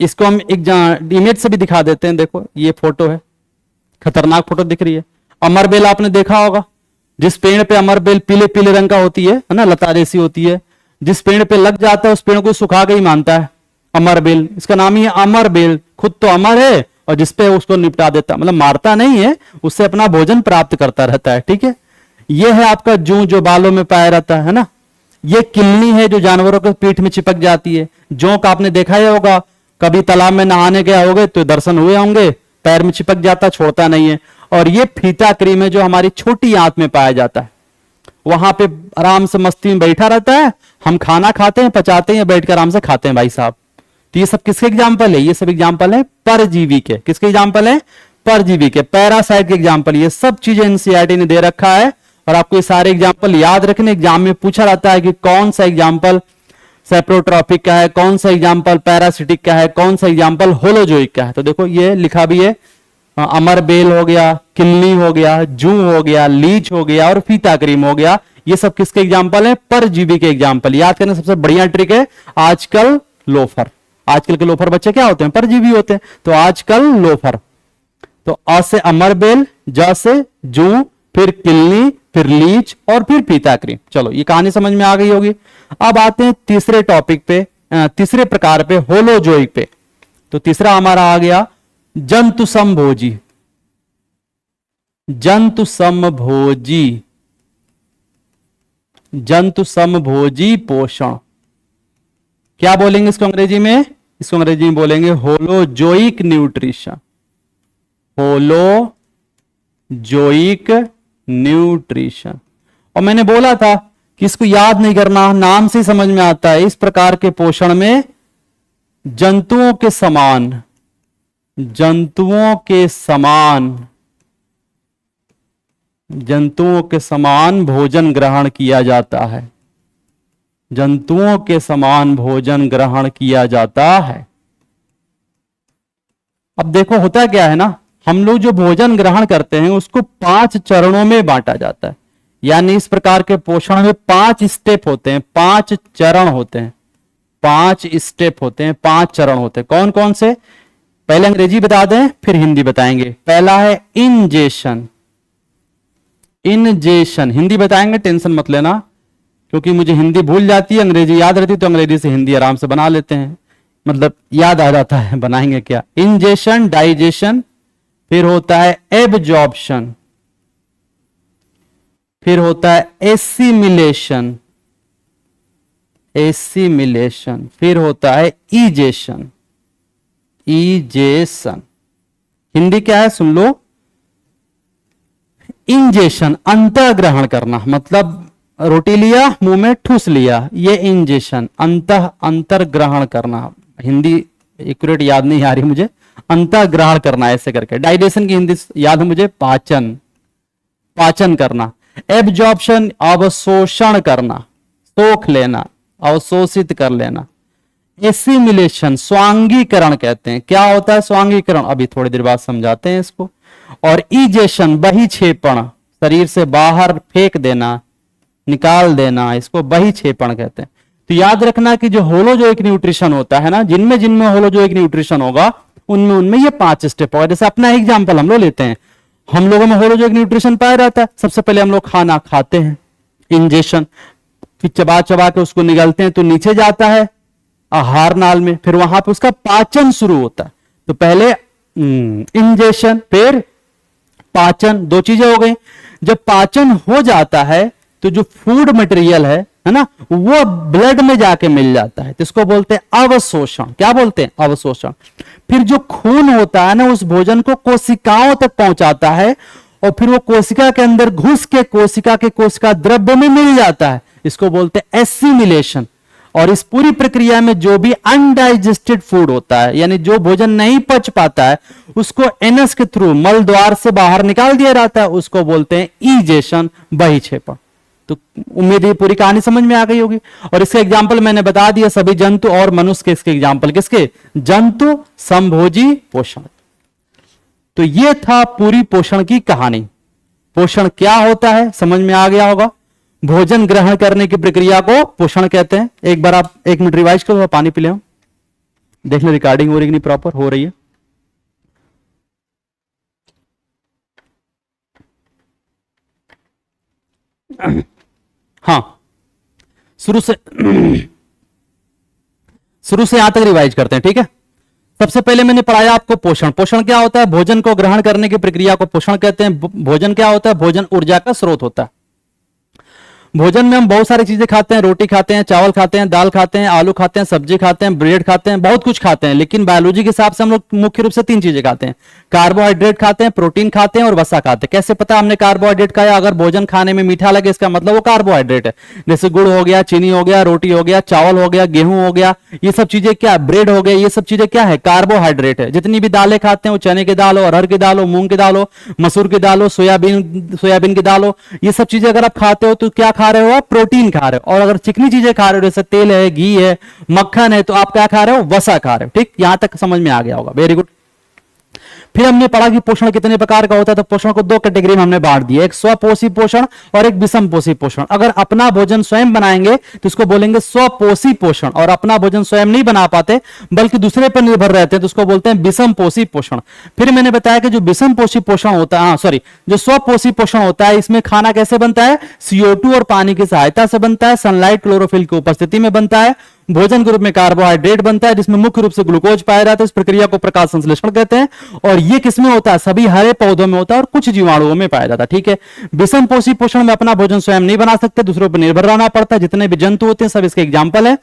इसको हम एक इमेज से भी दिखा देते हैं। देखो ये फोटो है, खतरनाक फोटो दिख रही है। अमरबेल आपने देखा होगा, जिस पेड़ पे अमरबेल पीले पीले रंग का होती है ना, लता जैसी होती है, जिस पेड़ पे लग जाता है उस पेड़ को सुखा के ही मानता है अमरबेल। इसका नाम ही है अमरबेल। खुद तो अमर है और जिसपे उसको निपटा देता, मतलब मारता नहीं है, उससे अपना भोजन प्राप्त करता रहता है। ठीक है, ये है आपका जूं जो बालों में पाया रहता है ना। ये किलनी है जो जानवरों के पीठ में चिपक जाती है। जोंक आपने देखा ही होगा, कभी तालाब में नहाने गए होगे तो दर्शन हुए होंगे, पैर में चिपक जाता, छोड़ता नहीं है। और ये फीता क्रीम है जो हमारी छोटी आंत में पाया जाता है, वहां पे आराम से मस्ती में बैठा रहता है। हम खाना खाते हैं, पचाते हैं, बैठ कर आराम से खाते हैं भाई साहब। तो ये सब किसके एग्जाम्पल है? ये सब एग्जाम्पल है परजीवी के। किसके एग्जाम्पल है? परजीवी के, पैरासाइट के एग्जाम्पल। ये सब चीजें एनसीईआरटी ने दे रखा है और आपको ये सारे एग्जाम्पल याद रखने। एग्जाम में पूछा जाता है कि कौन सा एग्जाम्पल सेप्रोट्रॉपिक का है, कौन सा एग्जाम्पल पैरासिटिक का है, कौन सा एग्जाम्पल होलोजोइक का है। तो देखो ये लिखा भी है, अमरबेल हो गया, किलनी हो गया, जू हो गया, लीच हो गया और फीता क्रीम हो गया। ये सब किसके एग्जाम्पल है? परजीवी के एग्जाम्पल। याद करने सबसे बढ़िया ट्रिक है आजकल लोफर। आजकल के लोफर बच्चे क्या होते हैं? परजीवी होते हैं। तो आजकल लोफर। तो अ से अमरबेल, ज से जू, फिर किलनी, फिर लीच और फिर फीता क्रीम। चलो ये कहानी समझ में आ गई होगी। अब आते हैं तीसरे टॉपिक पे, तीसरे प्रकार पे, होलोजोइक पे। तो तीसरा हमारा आ गया जंतु समभोजी। जंतु समभोजी, जंतु समभोजी पोषण। क्या बोलेंगे इसको अंग्रेजी में? इसको अंग्रेजी में बोलेंगे होलोजोइक न्यूट्रिशन। Holozoic nutrition. और मैंने बोला था कि इसको याद नहीं करना, नाम से समझ में आता है। इस प्रकार के पोषण में जंतुओं के समान, जंतुओं के समान, जंतुओं के समान भोजन ग्रहण किया जाता है। जंतुओं के समान भोजन ग्रहण किया जाता है। अब देखो होता क्या है ना, हम लोग जो भोजन ग्रहण करते हैं उसको 5 चरणों में बांटा जाता है। यानी इस प्रकार के पोषण में 5 स्टेप होते हैं, 5 चरण होते हैं, 5 स्टेप होते हैं, 5 चरण होते हैं। कौन कौन से? पहले अंग्रेजी बता दें फिर हिंदी बताएंगे। पहला है इंजेशन। इंजेशन हिंदी बताएंगे, टेंशन मत लेना, क्योंकि मुझे हिंदी भूल जाती है, अंग्रेजी याद रहती है, तो अंग्रेजी से हिंदी आराम से बना लेते हैं, मतलब याद आ जाता है। बनाएंगे क्या? इंजेशन, डाइजेशन, फिर होता है एब्जॉर्प्शन, फिर होता है एसिमिलेशन, एसिमिलेशन, फिर होता है इजेशन, इजेशन। हिंदी क्या है सुन लो। इंजेशन अंतः ग्रहण करना, मतलब रोटी लिया मुंह में ठूस लिया, ये इंजेशन। अंतर ग्रहण करना, हिंदी एक्यूरेट याद नहीं आ रही मुझे, अंतः ग्रहण करना ऐसे करके। डाइजेशन की हिंदी याद है मुझे, पाचन, पाचन करना। एब्जॉर्प्शन अवशोषण करना, सोख लेना, अवशोषित कर लेना। एसिमिलेशन स्वांगीकरण कहते हैं। क्या होता है स्वांगीकरण? अभी थोड़ी देर बाद समझाते हैं इसको। और इजेशन बहिक्षेपण, शरीर से बाहर फेंक देना, निकाल देना, इसको बहिक्षेपण कहते हैं। तो याद रखना कि जो होलोजोइक न्यूट्रिशन होता है ना, जिनमें जिनमें होलोजोइक न्यूट्रिशन होगा उनमें उनमें ये 5 स्टेप होगा। जैसे अपना एग्जांपल हम लोग लेते हैं, हम लोगों में होलोजोइक न्यूट्रिशन पाया रहता है। सबसे पहले हम लोग खाना खाते हैं, इंजेशन, फिर चबा चबा के उसको निगलते हैं तो नीचे जाता है आहार नाल में, फिर वहां पे उसका पाचन शुरू होता है। तो पहले इंजेशन फिर पाचन, 2 चीजें हो गई। जब पाचन हो जाता है तो जो फूड मटेरियल है ना, वो ब्लड में जाके मिल जाता है, तो इसको बोलते हैं अवशोषण। क्या बोलते हैं? अवशोषण। फिर जो खून होता है ना, उस भोजन को कोशिकाओं तक पहुंचाता है और फिर वो कोशिका के अंदर घुस के कोशिका के कोशिका द्रव्य में मिल जाता है, इसको बोलते हैं एसिमिलेशन। और इस पूरी प्रक्रिया में जो भी अनडाइजेस्टेड फूड होता है, यानी जो भोजन नहीं पच पाता है, उसको एनस के थ्रू मल द्वार से बाहर निकाल दिया जाता है, उसको बोलते हैं इजेशन, बहिक्षेपण। तो उम्मीद है पूरी कहानी समझ में आ गई होगी। और इसके एग्जाम्पल मैंने बता दिया, सभी जंतु और मनुष्य के इसके एग्जाम्पल किसके? जंतु समभोजी पोषण। तो ये था पूरी पोषण की कहानी। पोषण क्या होता है समझ में आ गया होगा। भोजन ग्रहण करने की प्रक्रिया को पोषण कहते हैं। एक बार आप 1 मिनट रिवाइज करो, पानी पी ले, देख ले रिकॉर्डिंग हो रही कि नहीं, प्रॉपर हो रही है। हाँ, शुरू से यहां तक रिवाइज करते हैं, ठीक है। सबसे पहले मैंने पढ़ाया आपको पोषण। पोषण क्या होता है? भोजन को ग्रहण करने की प्रक्रिया को पोषण कहते हैं। भोजन क्या होता है? भोजन ऊर्जा का स्रोत होता है। भोजन में हम बहुत सारी चीजें खाते हैं, रोटी खाते हैं, चावल खाते हैं, दाल खाते हैं, आलू खाते हैं, सब्जी खाते हैं, ब्रेड खाते हैं, बहुत कुछ खाते हैं, लेकिन बायोलॉजी के हिसाब से हम लोग मुख्य रूप से 3 चीजें खाते हैं। कार्बोहाइड्रेट खाते हैं, प्रोटीन खाते हैं और वसा खाते हैं। कैसे पता हमने कार्बोहाइड्रेट खाया? अगर भोजन खाने में मीठा लगे इसका मतलब वो कार्बोहाइड्रेट है। जैसे गुड़ हो गया, चीनी हो गया, रोटी हो गया, चावल हो गया, गेहूं हो गया, ये सब चीजें क्या, ब्रेड हो गया, ये सब चीजें क्या है? कार्बोहाइड्रेट है। जितनी भी दालें खाते हैं वो चने की दाल हो, अरहर की दाल हो, मूंग की दाल हो, मसूर की दाल हो, सोयाबीन की दाल हो, ये सब चीजें अगर आप खाते हो तो क्या खा रहे हो? आप प्रोटीन खा रहे हो। और अगर चिकनी चीजें खा रहे हो जैसे तेल है, घी है, मक्खन है, तो आप क्या खा रहे हो? वसा खा रहे हो। ठीक, यहां तक समझ में आ गया होगा, वेरी गुड। फिर हमने पढ़ा कि पोषण कितने प्रकार का होता है। तो पोषण को 2 कैटेगरी में हमने बांट दिया, एक स्वपोषी पोषण और एक विषमपोषी पोषण। अगर अपना भोजन स्वयं बनाएंगे तो इसको बोलेंगे स्वपोषी पोषण, और अपना भोजन स्वयं नहीं बना पाते बल्कि दूसरे पर निर्भर रहते हैं तो उसको बोलते हैं विषमपोषी पोषण। फिर मैंने बताया कि जो विषमपोषी पोषण होता है, जो स्वपोषी पोषण होता है, इसमें खाना कैसे बनता है? CO2 और पानी की सहायता से बनता है, सनलाइट क्लोरोफिल की उपस्थिति में बनता है। भोजन के रूप में कार्बोहाइड्रेट बनता है जिसमें मुख्य रूप से ग्लूकोज पाया जाता है। इस प्रक्रिया को प्रकाश संश्लेषण कहते हैं। और ये किसमें होता है? सभी हरे पौधों में होता है और कुछ जीवाणुओं में पाया जाता है। ठीक है, विषमपोषी पोषण में अपना भोजन स्वयं नहीं बना सकते, दूसरों पर निर्भर रहना पड़ता है। जितने भी जंतु होते हैं सब इसके एग्जाम्पल है।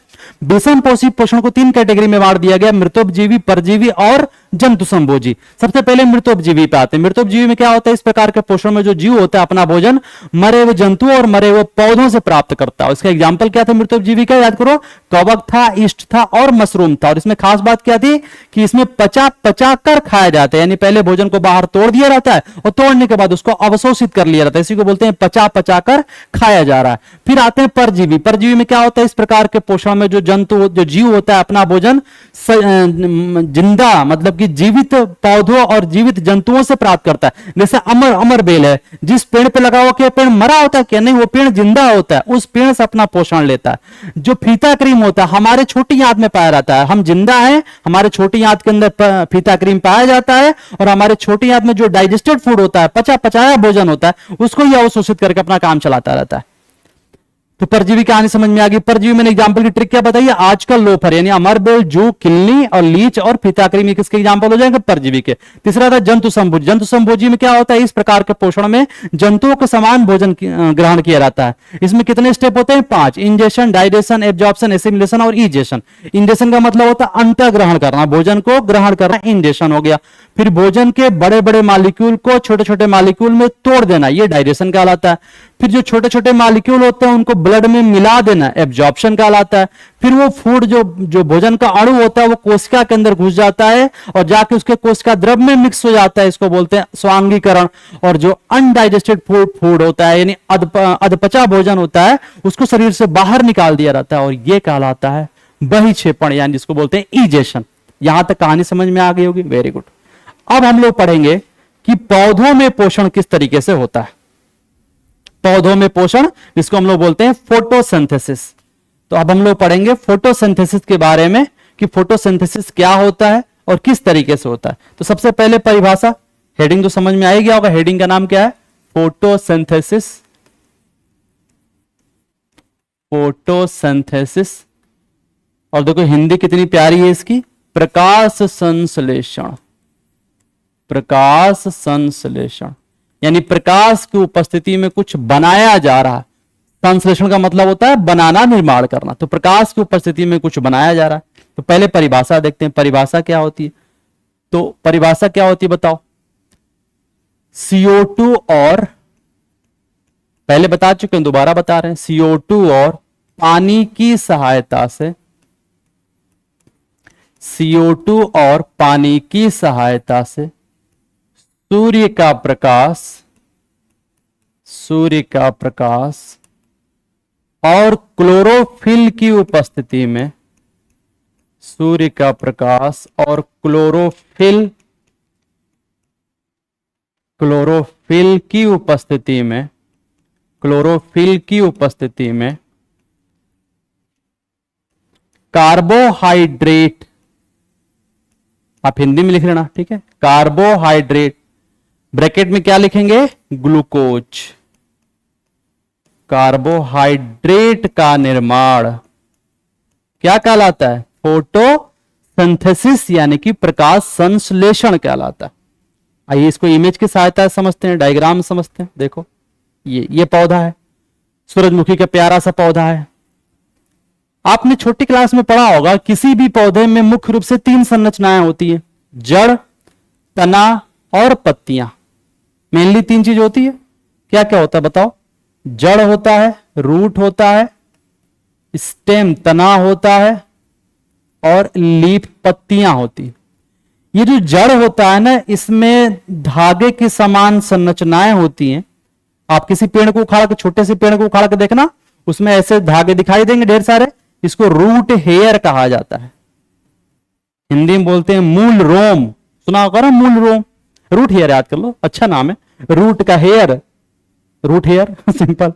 विषमपोषी पोषण को 3 कैटेगरी में बांट दिया गया, मृतोपजीवी, परजीवी और जंतु संभोजी। सबसे पहले मृतोपजीवी पे आते हैं। मृतोपजीवी में क्या होता है? इस प्रकार के पोषण में जो जीव होता है अपना भोजन मरे हुए जंतुओं और मरे हुए पौधों से प्राप्त करता है। इसका एग्जाम्पल क्या था मृतोपजीवी का? याद करो, कवक था, ईस्ट था और मशरूम था। और इसमें खास बात क्या थी कि इसमें पचा पचा कर खाया जाता है, यानी पहले भोजन को बाहर तोड़ दिया रहता है और तोड़ने के बाद उसको अवशोषित कर लिया जाता है। इसी को बोलते हैं पचा पचा कर खाया जा रहा है। फिर आते हैं परजीवी। परजीवी में क्या होता है? इस प्रकार के पोषण में जो जंतु, जो जीव होता है अपना भोजन जिंदा, मतलब कि जीवित पौधों और जीवित जंतुओं से प्राप्त करता है। जैसे अमर बेल है, जिस पेड़ पे लगा हुआ क्या पेड़ मरा होता है? क्या नहीं, वो पेड़ जिंदा होता है, उस पेड़ से अपना पोषण लेता है। जो फीता क्रीम होता है हमारे छोटी आंत में पाया जाता है। हम जिंदा हैं, हमारे छोटी आंत के अंदर फीता क्रीम पाया जाता है और हमारे छोटी आंत में जो डाइजेस्टेड फूड होता है, पचाया भोजन होता है, उसको ही अवशोषित करके अपना काम चलाता रहता है। तो परजीवी की कहानी समझ में आ गई। परजीवी मैंने एग्जांपल की ट्रिक क्या बताई? आजकल लोफर यानी अमरबेल, जू, किल्ली और लीच और फीताक्रीमी किसके एग्जांपल हो जाएंगे? परजीवी के। तीसरा था जंतु संभोजी। जंतु संभोजी में क्या होता है? इस प्रकार के पोषण में जंतुओं के समान भोजन ग्रहण किया जाता है। इसमें कितने स्टेप होते हैं? 5। इंजेशन, डाइजेशन, एब्जॉर्प्शन, एसिमिलेशन और इजेशन। इंजेशन का मतलब होता है अंत ग्रहण करना, भोजन को ग्रहण करना, इंजेशन हो गया। फिर भोजन के बड़े बड़े मॉलिक्यूल को छोटे छोटे मॉलिक्यूल में तोड़ देना, ये डाइजेशन कहलाता है। फिर जो छोटे छोटे मॉलिक्यूल होते हैं उनको ब्लड में मिला देना, एब्जॉर्प्शन कहलाता है। फिर वो फूड जो भोजन का अणु होता है वो कोशिका के अंदर घुस जाता है और जाके उसके कोशिका द्रव में मिक्स हो जाता है, इसको बोलते हैं स्वांगीकरण। और जो अनडाइजेस्टेड फूड होता है यानी अधपचा भोजन होता है उसको शरीर से बाहर निकाल दिया जाता है और ये कहलाता है बहिक्षेपण, यानी जिसको बोलते हैं इजेशन। यहां तक कहानी समझ में आ गई होगी, वेरी गुड। अब हम लोग पढ़ेंगे कि पौधों में पोषण किस तरीके से होता है। पौधों में पोषण, जिसको हम लोग बोलते हैं फोटोसिंथेसिस। तो अब हम लोग पढ़ेंगे फोटोसिंथेसिस के बारे में कि फोटोसिंथेसिस क्या होता है और किस तरीके से होता है। तो सबसे पहले परिभाषा, हेडिंग तो समझ में आ ही गया होगा। हेडिंग का नाम क्या है? फोटोसिंथेसिस। फोटोसिंथेसिस। और देखो हिंदी कितनी प्यारी है इसकी, प्रकाश संश्लेषण। प्रकाश संश्लेषण यानी प्रकाश की उपस्थिति में कुछ बनाया जा रहा है। संश्लेषण का मतलब होता है बनाना, निर्माण करना। तो प्रकाश की उपस्थिति में कुछ बनाया जा रहा है। तो पहले परिभाषा देखते हैं, परिभाषा क्या होती है। तो परिभाषा क्या होती है बताओ? CO2 और, पहले बता चुके हैं दोबारा बता रहे हैं, CO2 और पानी की सहायता से, CO2 और पानी की सहायता से सूर्य का प्रकाश और क्लोरोफिल की उपस्थिति में, सूर्य का प्रकाश और क्लोरोफिल की उपस्थिति में कार्बोहाइड्रेट, आप हिंदी में लिख लेना, ठीक है। कार्बोहाइड्रेट, ब्रैकेट में क्या लिखेंगे? ग्लूकोज। कार्बोहाइड्रेट का निर्माण क्या कहलाता है? फोटोसिंथेसिस यानी कि प्रकाश संश्लेषण कहलाता है। आइए इसको इमेज की सहायता से समझते हैं, डायग्राम समझते हैं। देखो ये पौधा है, सूरजमुखी का प्यारा सा पौधा है। आपने छोटी क्लास में पढ़ा होगा, किसी भी पौधे में मुख्य रूप से 3 संरचनाएं होती है, जड़, तना और पत्तियां। मेनली 3 चीज होती है। क्या क्या होता है बताओ? जड़ होता है, रूट होता है, स्टेम तना होता है और लीफ पत्तियां होती। ये जो जड़ होता है ना, इसमें धागे की समान संरचनाएं होती हैं। आप किसी पेड़ को उखाड़ के, छोटे से पेड़ को उखाड़ के देखना, उसमें ऐसे धागे दिखाई देंगे ढेर सारे। इसको रूट हेयर कहा जाता है। हिंदी में बोलते हैं मूल रोम। सुना होगा ना मूल रोम? रूट हेयर याद कर लो, अच्छा नाम है। रूट का हेयर, रूट हेयर सिंपल।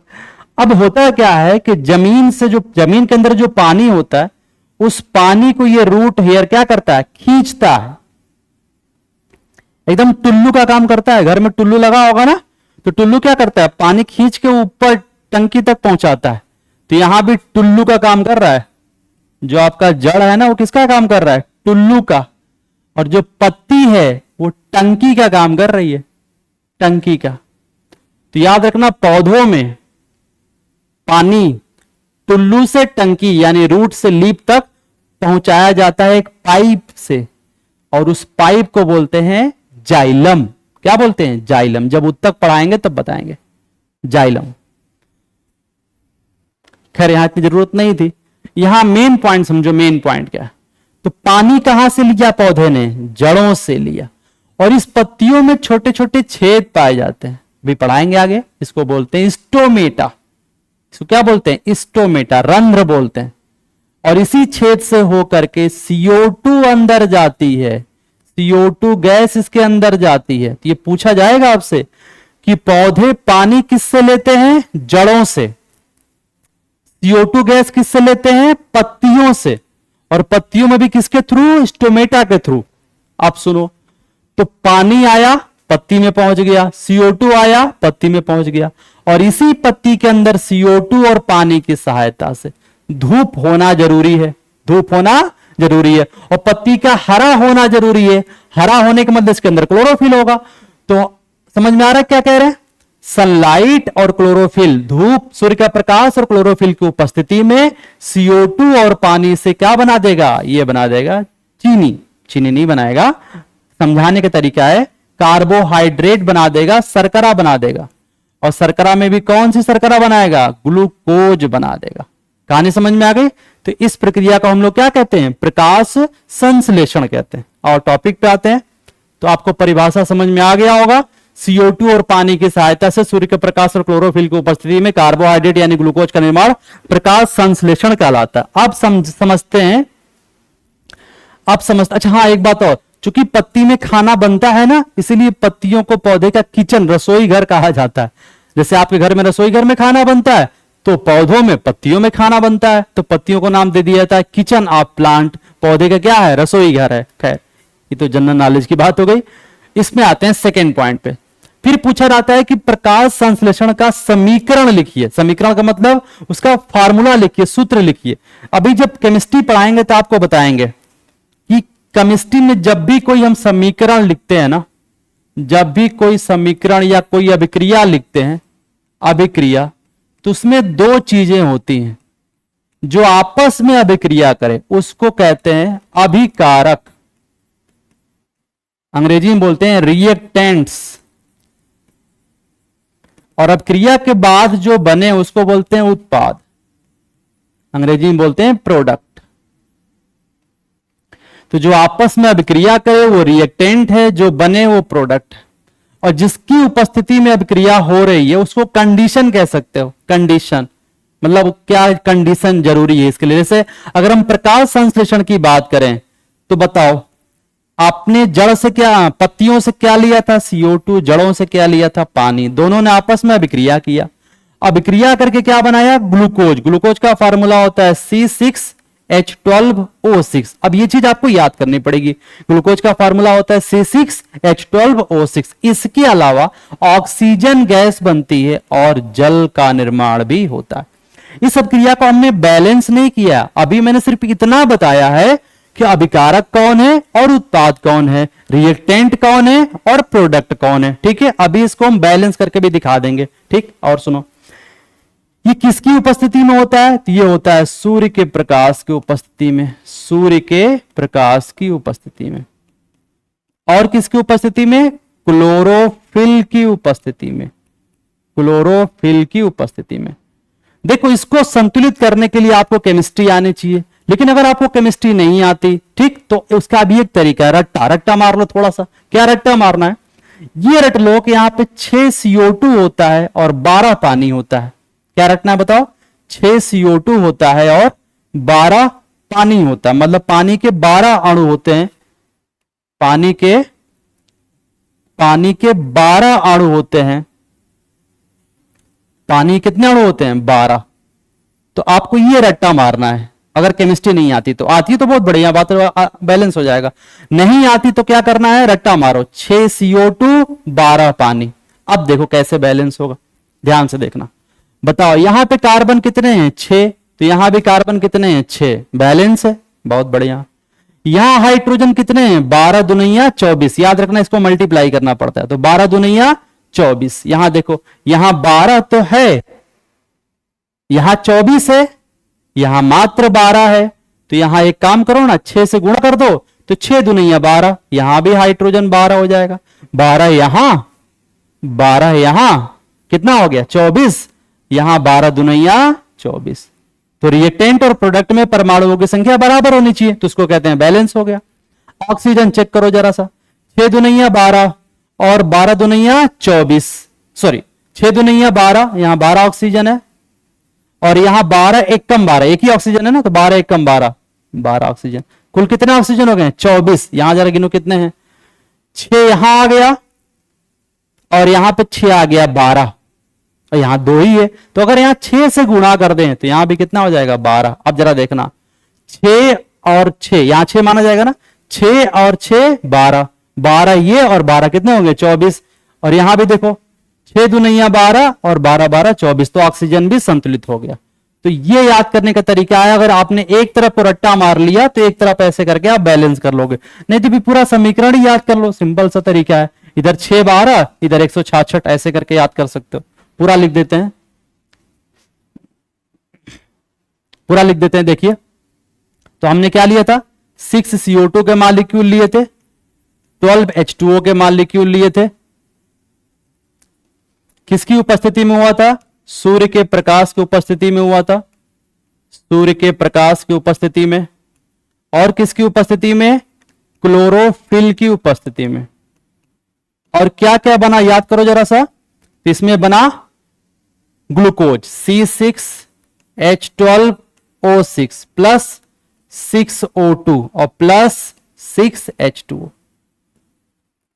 अब होता क्या है कि जमीन से, जो जमीन के अंदर जो पानी होता है, उस पानी को ये रूट हेयर क्या करता है? खींचता है। एकदम टुल्लू का काम करता है। घर में टुल्लू लगा होगा ना, तो टुल्लू क्या करता है? पानी खींच के ऊपर टंकी तक पहुंचाता है। तो यहां भी टुल्लू का काम कर रहा है। जो आपका जड़ है ना, वो किसका काम कर रहा है? टुल्लू का। और जो पत्ती है वो टंकी का काम कर रही है, टंकी का। तो याद रखना, पौधों में पानी टुल्लू से टंकी यानी रूट से लीफ तक पहुंचाया जाता है एक पाइप से, और उस पाइप को बोलते हैं जाइलम। क्या बोलते हैं? जाइलम। जब उत तक पढ़ाएंगे तब बताएंगे जाइलम। खैर यहां इतनी जरूरत नहीं थी। यहां मेन पॉइंट समझो। मेन पॉइंट क्या है? तो पानी कहां से लिया पौधे ने? जड़ों से लिया। और इस पत्तियों में छोटे छोटे छेद पाए जाते हैं, भी पढ़ाएंगे आगे। इसको बोलते हैं स्टोमेटा। इसको क्या बोलते हैं? स्टोमेटा, रंध्र बोलते हैं। और इसी छेद से होकर के CO2 अंदर जाती है। CO2 गैस इसके अंदर जाती है। तो ये पूछा जाएगा आपसे कि पौधे पानी किससे लेते हैं? जड़ों से। CO2 गैस किससे लेते हैं? पत्तियों से। और पत्तियों में भी किसके थ्रू? स्टोमेटा के थ्रू। आप सुनो, तो पानी आया, पत्ती में पहुंच गया, CO2 आया, पत्ती में पहुंच गया, और इसी पत्ती के अंदर CO2 और पानी की सहायता से धूप होना जरूरी है। धूप होना जरूरी है, और पत्ती का हरा होना जरूरी है। हरा होने के मतलब इसके अंदर क्लोरोफिल होगा। तो समझ में आ रहा है क्या कह रहे हैं? सनलाइट और क्लोरोफिल, धूप, सूर्य का प्रकाश और क्लोरोफिल की उपस्थिति में CO2 और पानी से क्या बना देगा? ये बना देगा चीनी। चीनी नहीं बनाएगा, समझाने का तरीका है। कार्बोहाइड्रेट बना देगा, शर्करा बना देगा। और शर्करा में भी कौन सी शर्करा बनाएगा? ग्लूकोज बना देगा। कहानी समझ में आ गई? तो इस प्रक्रिया को हम लोग क्या कहते हैं? प्रकाश संश्लेषण कहते हैं। और टॉपिक पे आते हैं, तो आपको परिभाषा समझ में आ गया होगा। CO2 और पानी की सहायता से सूर्य के प्रकाश और क्लोरोफिल की उपस्थिति में कार्बोहाइड्रेट यानी ग्लूकोज का निर्माण प्रकाश संश्लेषण कहलाता है। अब समझते हैं। अच्छा हाँ, एक बात और, चूंकि पत्ती में खाना बनता है ना, इसीलिए पत्तियों को पौधे का किचन, रसोई घर कहा जाता है। जैसे आपके घर में रसोई घर में खाना बनता है, तो पौधों में, पत्तियों में खाना बनता है, तो पत्तियों को नाम दे दिया जाता है किचन ऑफ प्लांट। पौधे का क्या है? रसोई घर है। खैर ये तो जनरल नॉलेज की बात हो गई। इसमें आते हैं सेकेंड पॉइंट पे। फिर पूछा जाता है कि प्रकाश संश्लेषण का समीकरण लिखिए। समीकरण का मतलब उसका फार्मूला लिखिए, सूत्र लिखिए। अभी जब केमिस्ट्री पढ़ाएंगे तो आपको बताएंगे कि केमिस्ट्री में जब भी कोई हम समीकरण लिखते हैं ना, जब भी कोई समीकरण या कोई अभिक्रिया लिखते हैं, अभिक्रिया, तो उसमें 2 चीजें होती हैं। जो आपस में अभिक्रिया करे उसको कहते हैं अभिकारक। अंग्रेजी में बोलते हैं रिएक्टेंट्स। और अभिक्रिया के बाद जो बने उसको बोलते हैं उत्पाद। अंग्रेजी में बोलते हैं प्रोडक्ट। तो जो आपस में अभिक्रिया करे वो रिएक्टेंट है, जो बने वो प्रोडक्ट है। और जिसकी उपस्थिति में अभिक्रिया हो रही है उसको कंडीशन कह सकते हो। कंडीशन मतलब क्या कंडीशन जरूरी है इसके लिए। जैसे अगर हम प्रकाश संश्लेषण की बात करें तो बताओ, आपने जड़ से क्या, पत्तियों से क्या लिया था? CO2। जड़ों से क्या लिया था? पानी। दोनों ने आपस में अभिक्रिया किया। अभिक्रिया करके क्या बनाया? ग्लूकोज। ग्लूकोज का फार्मूला होता है C6H12O6। अब ये चीज आपको याद करनी पड़ेगी। ग्लूकोज का फार्मूला होता है C6H12O6। इसके अलावा ऑक्सीजन गैस बनती है और जल का निर्माण भी होता है। इस अभिक्रिया को हमने बैलेंस नहीं किया। अभी मैंने सिर्फ इतना बताया है कि अभिकारक कौन है और उत्पाद कौन है, रिएक्टेंट कौन है और प्रोडक्ट कौन है। ठीक है, अभी इसको हम बैलेंस करके भी दिखा देंगे। ठीक, और सुनो, ये किसकी उपस्थिति में होता है? तो ये होता है सूर्य के प्रकाश की उपस्थिति में, सूर्य के प्रकाश की उपस्थिति में। और किसकी उपस्थिति में? क्लोरोफिल की उपस्थिति में, क्लोरोफिल की उपस्थिति में। देखो, इसको संतुलित करने के लिए आपको केमिस्ट्री आनी चाहिए, लेकिन अगर आपको केमिस्ट्री नहीं आती, ठीक, तो उसका भी एक तरीका है, रट्टा रट्टा मार लो थोड़ा सा। क्या रट्टा मारना है? ये रट लो कि यहां पे 6 CO2 होता है और 12 पानी होता है। क्या रटना है बताओ? 6 CO2 होता है और 12 पानी होता है, मतलब पानी के 12 अणु होते हैं, पानी के 12 अणु होते हैं। पानी कितने अणु होते हैं? 12। तो आपको ये रट्टा मारना है। अगर केमिस्ट्री नहीं आती तो, आती तो बहुत बढ़िया बात है, बैलेंस हो जाएगा। नहीं आती तो क्या करना है? रट्टा मारो, 6 CO2 12 पानी। अब देखो कैसे बैलेंस होगा, ध्यान से देखना। बताओ, यहां पे कार्बन कितने हैं? 6। तो यहां भी कार्बन कितने हैं? 6। बैलेंस है, बहुत बढ़िया। यहां हाइड्रोजन कितने हैं? 12 दुनिया 24। याद रखना, इसको मल्टीप्लाई करना पड़ता है। तो 12 दुनिया 24। यहां देखो, यहां 12 तो है, यहां 24 है, यहां मात्र 12 है। तो यहां एक काम करो ना, 6 से गुणा कर दो, तो 6 दुनिया 12। यहां भी हाइड्रोजन 12 हो जाएगा। 12 यहां, 12 यहां, कितना हो गया? 24। यहां 12 दुनिया 24। तो रिएक्टेंट और प्रोडक्ट में परमाणुओं की संख्या बराबर होनी चाहिए, तो उसको कहते हैं बैलेंस हो गया। ऑक्सीजन चेक करो जरा सा, 6 दुनिया 12 और 12 दुनिया 24, सॉरी 6 दुनिया 12, यहां 12 ऑक्सीजन है और यहां 12 एकम 12, एक ही ऑक्सीजन है ना, तो 12 एकम 12, 12 ऑक्सीजन। कुल कितने ऑक्सीजन हो गए? 24। यहां जरा गिनो कितने हैं? 6 यहां आ गया और यहां पे 6 आ गया 12, और यहां 2 ही है। तो अगर यहां 6 से गुणा कर दें तो यहां भी कितना हो जाएगा? 12। अब जरा देखना, 6 और 6, यहां 6 माना जाएगा ना, 6 और 6 12, 12 ये और 12 कितने होंगे? 24। और यहां भी देखो, 6 दुनिया 12 और 12 12 24। तो ऑक्सीजन भी संतुलित हो गया। तो ये याद करने का तरीका है। अगर आपने एक तरफ को रट्टा मार लिया तो एक तरफ ऐसे करके आप बैलेंस कर लोगे, नहीं तो भी पूरा समीकरण ही याद कर लो। सिंपल सा तरीका है, इधर 6 12, इधर 166, ऐसे करके याद कर सकते हो। पूरा लिख देते हैं, पूरा लिख देते हैं। देखिए, तो हमने क्या लिया था? 6 CO2 के मॉलिक्यूल लिए थे, 12 H2O के मॉलिक्यूल लिए थे। किसकी उपस्थिति में हुआ था? सूर्य के प्रकाश की उपस्थिति में हुआ था, सूर्य के प्रकाश की उपस्थिति में। और किसकी उपस्थिति में? क्लोरोफिल की उपस्थिति में। और क्या क्या बना, याद करो जरा सा। इसमें बना ग्लूकोज C6H12O6 प्लस 6O2 और प्लस 6H2O।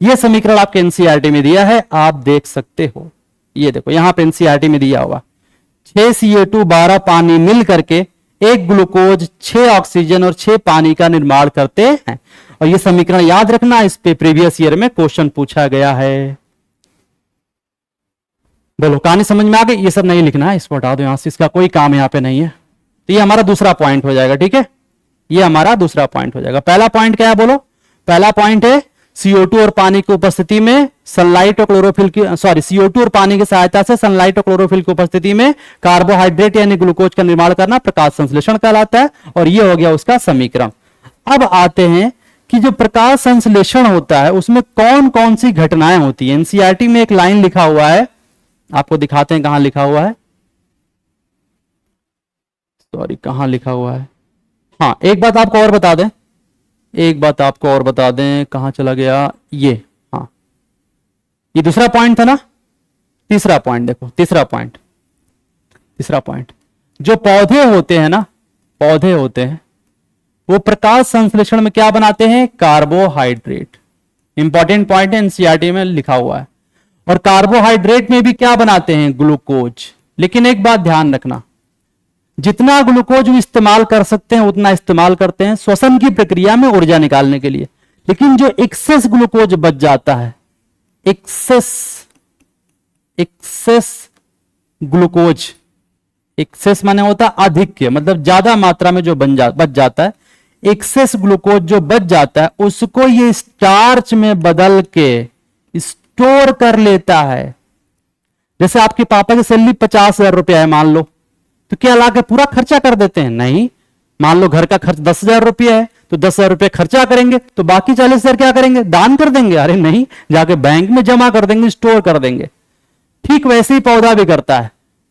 यह समीकरण आपके एनसीईआरटी में दिया है, आप देख सकते हो। ये देखो, यहां पे एनसीईआरटी में दिया हुआ 6 CO2 12 पानी मिल करके एक ग्लूकोज 6 ऑक्सीजन और 6 पानी का निर्माण करते हैं। और ये समीकरण याद रखना, इस पे प्रीवियस ईयर में क्वेश्चन पूछा गया है। बोलो, कहानी समझ में आ गई? ये सब नहीं लिखना है, इसको हटा दो यहां से, इसका कोई काम यहां पे नहीं है। तो ये हमारा दूसरा पॉइंट हो जाएगा, ठीक है? ये हमारा दूसरा पॉइंट हो जाएगा। पहला पॉइंट क्या है बोलो? पहला पॉइंट है CO2 और पानी की उपस्थिति में सनलाइट और क्लोरोफिल की, सॉरी, CO2 और पानी की सहायता से सनलाइट और क्लोरोफिल की उपस्थिति में कार्बोहाइड्रेट यानी ग्लूकोज का निर्माण करना प्रकाश संश्लेषण कहलाता है। और ये हो गया उसका समीकरण। अब आते हैं कि जो प्रकाश संश्लेषण होता है उसमें कौन कौन सी घटनाएं होती है। एनसीईआरटी में एक लाइन लिखा हुआ है, आपको दिखाते हैं कहां लिखा हुआ है, सॉरी कहां लिखा हुआ है। हाँ, एक बात आपको और बता दें, एक बात आपको और बता दें, कहां चला गया ये? हाँ, ये दूसरा पॉइंट था ना। तीसरा पॉइंट देखो, तीसरा पॉइंट, तीसरा पॉइंट, जो पौधे होते हैं ना, पौधे होते हैं वो प्रकाश संश्लेषण में क्या बनाते हैं? कार्बोहाइड्रेट। इंपॉर्टेंट पॉइंट है, एनसीईआरटी में लिखा हुआ है। और कार्बोहाइड्रेट में भी क्या बनाते हैं? ग्लूकोज। लेकिन एक बात ध्यान रखना, जितना ग्लूकोज वो इस्तेमाल कर सकते हैं उतना इस्तेमाल करते हैं श्वसन की प्रक्रिया में ऊर्जा निकालने के लिए। लेकिन जो एक्सेस ग्लूकोज बच जाता है, एक्सेस ग्लूकोज, एक्सेस माने होता है अधिक, मतलब ज्यादा मात्रा में जो बच जाता है, एक्सेस ग्लूकोज जो बच जाता है उसको ये स्टार्च में बदल के स्टोर कर लेता है। जैसे आपके पापा की सैलरी 50,000 रुपया है मान लो, तो क्या ला के पूरा खर्चा कर देते हैं? नहीं। मान लो घर का खर्च 10,000 रुपया है, तो 10,000 रुपये खर्चा करेंगे, तो बाकी 40,000 क्या करेंगे? दान कर देंगे? अरे नहीं, जाके बैंक में जमा कर देंगे, स्टोर कर देंगे। ठीक वैसे ही पौधा भी करता है,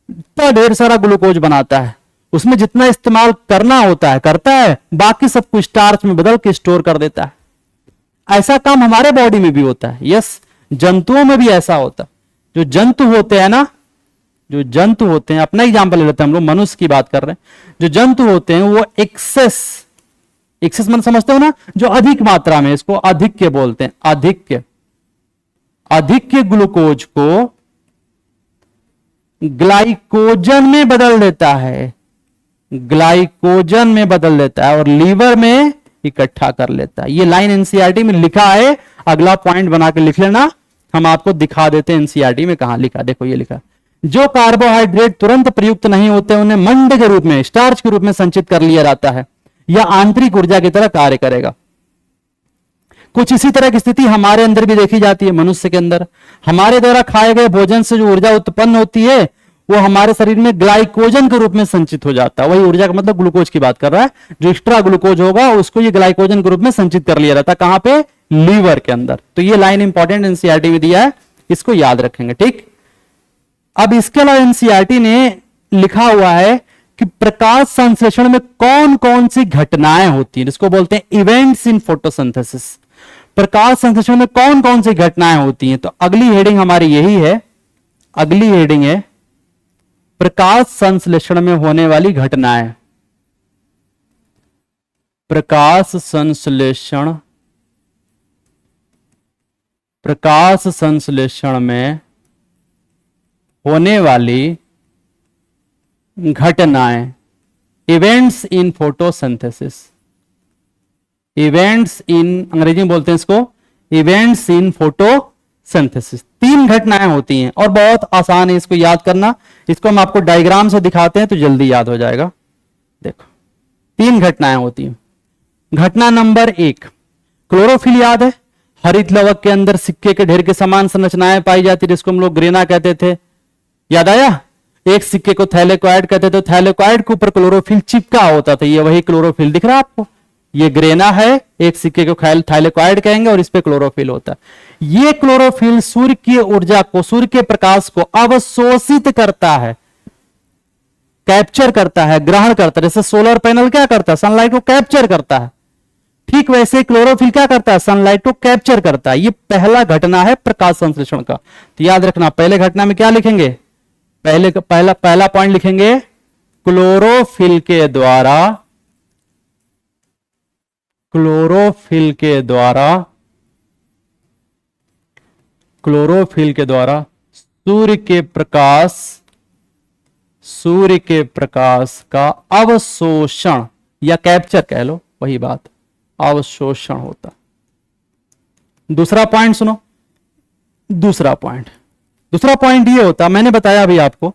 इतना ढेर सारा ग्लूकोज बनाता है, उसमें जितना इस्तेमाल करना होता है करता है, बाकी सब कुछ स्टार्च में बदल के स्टोर कर देता है। ऐसा काम हमारे बॉडी में भी होता है। यस, जंतुओं में भी ऐसा होता है। जो जंतु होते हैं ना, जो जंतु होते हैं, अपना एग्जाम्पल ले लेते हैं, हम लोग मनुष्य की बात कर रहे हैं। जो जंतु होते हैं वो एक्सेस मन समझते हो ना, जो अधिक मात्रा में, इसको अधिक्य बोलते हैं, अधिक्य ग्लूकोज को ग्लाइकोजन में बदल देता है, ग्लाइकोजन में बदल देता है और लीवर में इकट्ठा कर लेता है। ये लाइन एनसीईआरटी में लिखा है, अगला पॉइंट बना के लिख लेना, हम आपको दिखा देते हैं एनसीईआरटी में कहां लिखा। देखो ये लिखा, जो कार्बोहाइड्रेट तुरंत प्रयुक्त नहीं होते उन्हें मंड के रूप में, स्टार्च के रूप में संचित कर लिया जाता है, यह आंतरिक ऊर्जा की तरह कार्य करेगा। कुछ इसी तरह की स्थिति हमारे अंदर भी देखी जाती है, मनुष्य के अंदर। हमारे द्वारा खाए गए भोजन से जो ऊर्जा उत्पन्न होती है वो हमारे शरीर में ग्लाइकोजन के रूप में संचित हो जाता है। वही ऊर्जा का मतलब ग्लूकोज की बात कर रहा है। जो एक्स्ट्रा ग्लूकोज होगा उसको ये ग्लाइकोजन के रूप में संचित कर लिया जाता है। कहां पे? लीवर के अंदर। तो ये लाइन इंपॉर्टेंट एनसीईआरटी में दिया है, इसको याद रखेंगे। ठीक, अब इसके अलावा एनसीईआरटी ने लिखा हुआ है कि प्रकाश संश्लेषण में कौन कौन सी घटनाएं होती हैं, जिसको बोलते हैं इवेंट्स इन फोटोसिंथेसिस। प्रकाश संश्लेषण में कौन कौन सी घटनाएं होती हैं? तो अगली हेडिंग हमारी यही है, अगली हेडिंग है प्रकाश संश्लेषण में होने वाली घटनाएं। प्रकाश संश्लेषण में होने वाली घटनाएं, events in photosynthesis. Events in, अंग्रेजी में बोलते हैं इसको इवेंट्स इन फोटोसिंथेसिस। 3 घटनाएं होती हैं और बहुत आसान है इसको याद करना। इसको हम आपको डायग्राम से दिखाते हैं तो जल्दी याद हो जाएगा। देखो 3 घटनाएं होती हैं। घटना नंबर 1, क्लोरोफिल याद है? हरित लवक के अंदर सिक्के के ढेर के समान संरचनाएं पाई जाती, जिसको हम लोग ग्रेना कहते थे। याद आया? एक सिक्के को थैलेकोइड कहते थे, थैलेकोइड के ऊपर क्लोरोफिल चिपका होता था। ये वही क्लोरोफिल दिख रहा है आपको, ये ग्रेना है, एक सिक्के को थैलेकोइड कहेंगे और इस पे क्लोरोफिल होता है। ये क्लोरोफिल सूर्य की ऊर्जा को, सूर्य के प्रकाश को अवशोषित करता है, कैप्चर करता है, ग्रहण करता है। जैसे सोलर पैनल क्या करता है? सनलाइट को कैप्चर करता है। ठीक वैसे क्लोरोफिल क्या करता है? सनलाइट को कैप्चर करता है। ये पहला घटना है प्रकाश संश्लेषण का। तो याद रखना, पहले घटना में क्या लिखेंगे? पहला पॉइंट लिखेंगे क्लोरोफिल के द्वारा सूर्य के प्रकाश का अवशोषण या कैप्चर कह लो, वही बात, अवशोषण होता। दूसरा पॉइंट सुनो, दूसरा पॉइंट ये होता, मैंने बताया अभी आपको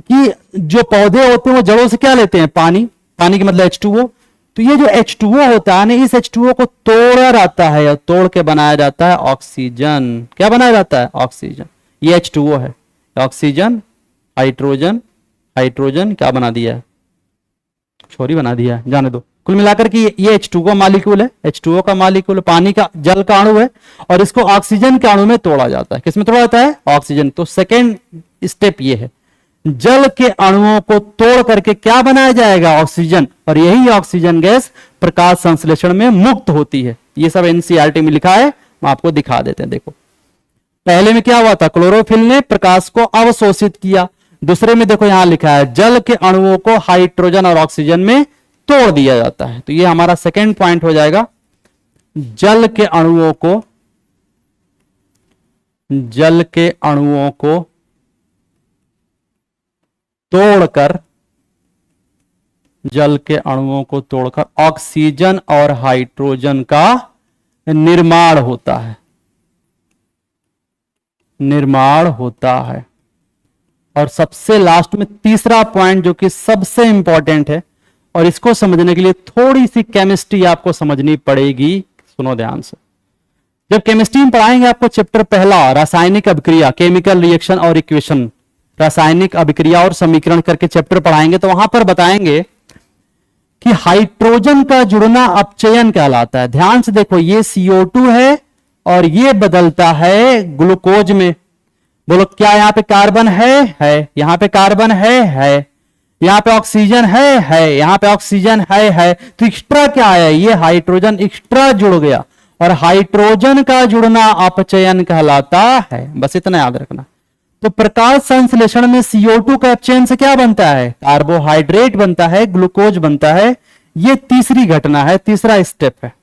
कि जो पौधे होते हैं वो जड़ों से क्या लेते हैं? पानी की मतलब H2O। तो ये जो H2O होता है ना, इस H2O को तोड़ा जाता है और तोड़ के बनाया जाता है ऑक्सीजन। क्या बनाया जाता है? ऑक्सीजन। ये H2O है, ऑक्सीजन, हाइड्रोजन क्या बना दिया है? छोरी बना दिया है, जाने दो। कुल मिलाकर के ये H2O का मालिक्यूल है, H2O का मालिक्यूल पानी का, जल का अणु है, और इसको ऑक्सीजन के अणु में तोड़ा जाता है। किसमें तोड़ा जाता है? ऑक्सीजन। तो सेकेंड स्टेप ये है, जल के अणुओं को तोड़ करके क्या बनाया जाएगा? ऑक्सीजन। और यही ऑक्सीजन गैस प्रकाश संश्लेषण में मुक्त होती है। ये सब एनसीईआरटी में लिखा है, हम आपको दिखा देते हैं। देखो पहले में क्या हुआ था? क्लोरोफिल ने प्रकाश को अवशोषित किया। दूसरे में देखो यहां लिखा है जल के अणुओं को हाइड्रोजन और ऑक्सीजन में तोड़ दिया जाता है। तो ये हमारा सेकेंड पॉइंट हो जाएगा, जल के अणुओं को तोड़कर ऑक्सीजन और हाइड्रोजन का निर्माण होता है। और सबसे लास्ट में तीसरा पॉइंट जो कि सबसे इंपॉर्टेंट है, और इसको समझने के लिए थोड़ी सी केमिस्ट्री आपको समझनी पड़ेगी। सुनो ध्यान से, जब केमिस्ट्री में पढ़ाएंगे आपको चैप्टर पहला रासायनिक अभिक्रिया, केमिकल रिएक्शन और इक्वेशन, रासायनिक अभिक्रिया और समीकरण करके चैप्टर पढ़ाएंगे, तो वहां पर बताएंगे कि हाइड्रोजन का जुड़ना अपचयन कहलाता है। ध्यान से देखो, ये CO2 है और ये बदलता है ग्लूकोज में। बोलो क्या यहां पे कार्बन है, यहां पे कार्बन है, यहां पे ऑक्सीजन है, यहां पे ऑक्सीजन है, तो एक्स्ट्रा क्या है, ये हाइड्रोजन एक्स्ट्रा जुड़ गया, और हाइड्रोजन का जुड़ना अपचयन कहलाता है। बस इतना याद रखना। तो प्रकाश संश्लेषण में CO2 का अपचयन से क्या बनता है, कार्बोहाइड्रेट बनता है, ग्लूकोज बनता है। ये तीसरी घटना है, तीसरा स्टेप है,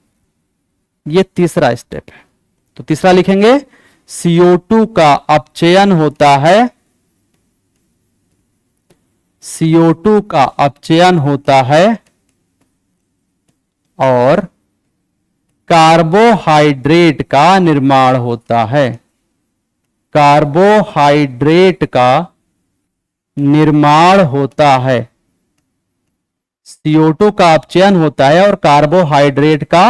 ये तीसरा स्टेप है। तो तीसरा लिखेंगे, CO2 का अपचयन होता है, CO2 का अपचयन होता है और कार्बोहाइड्रेट का निर्माण होता है। कार्बोहाइड्रेट का निर्माण होता है। CO2 का अपचयन होता है और कार्बोहाइड्रेट का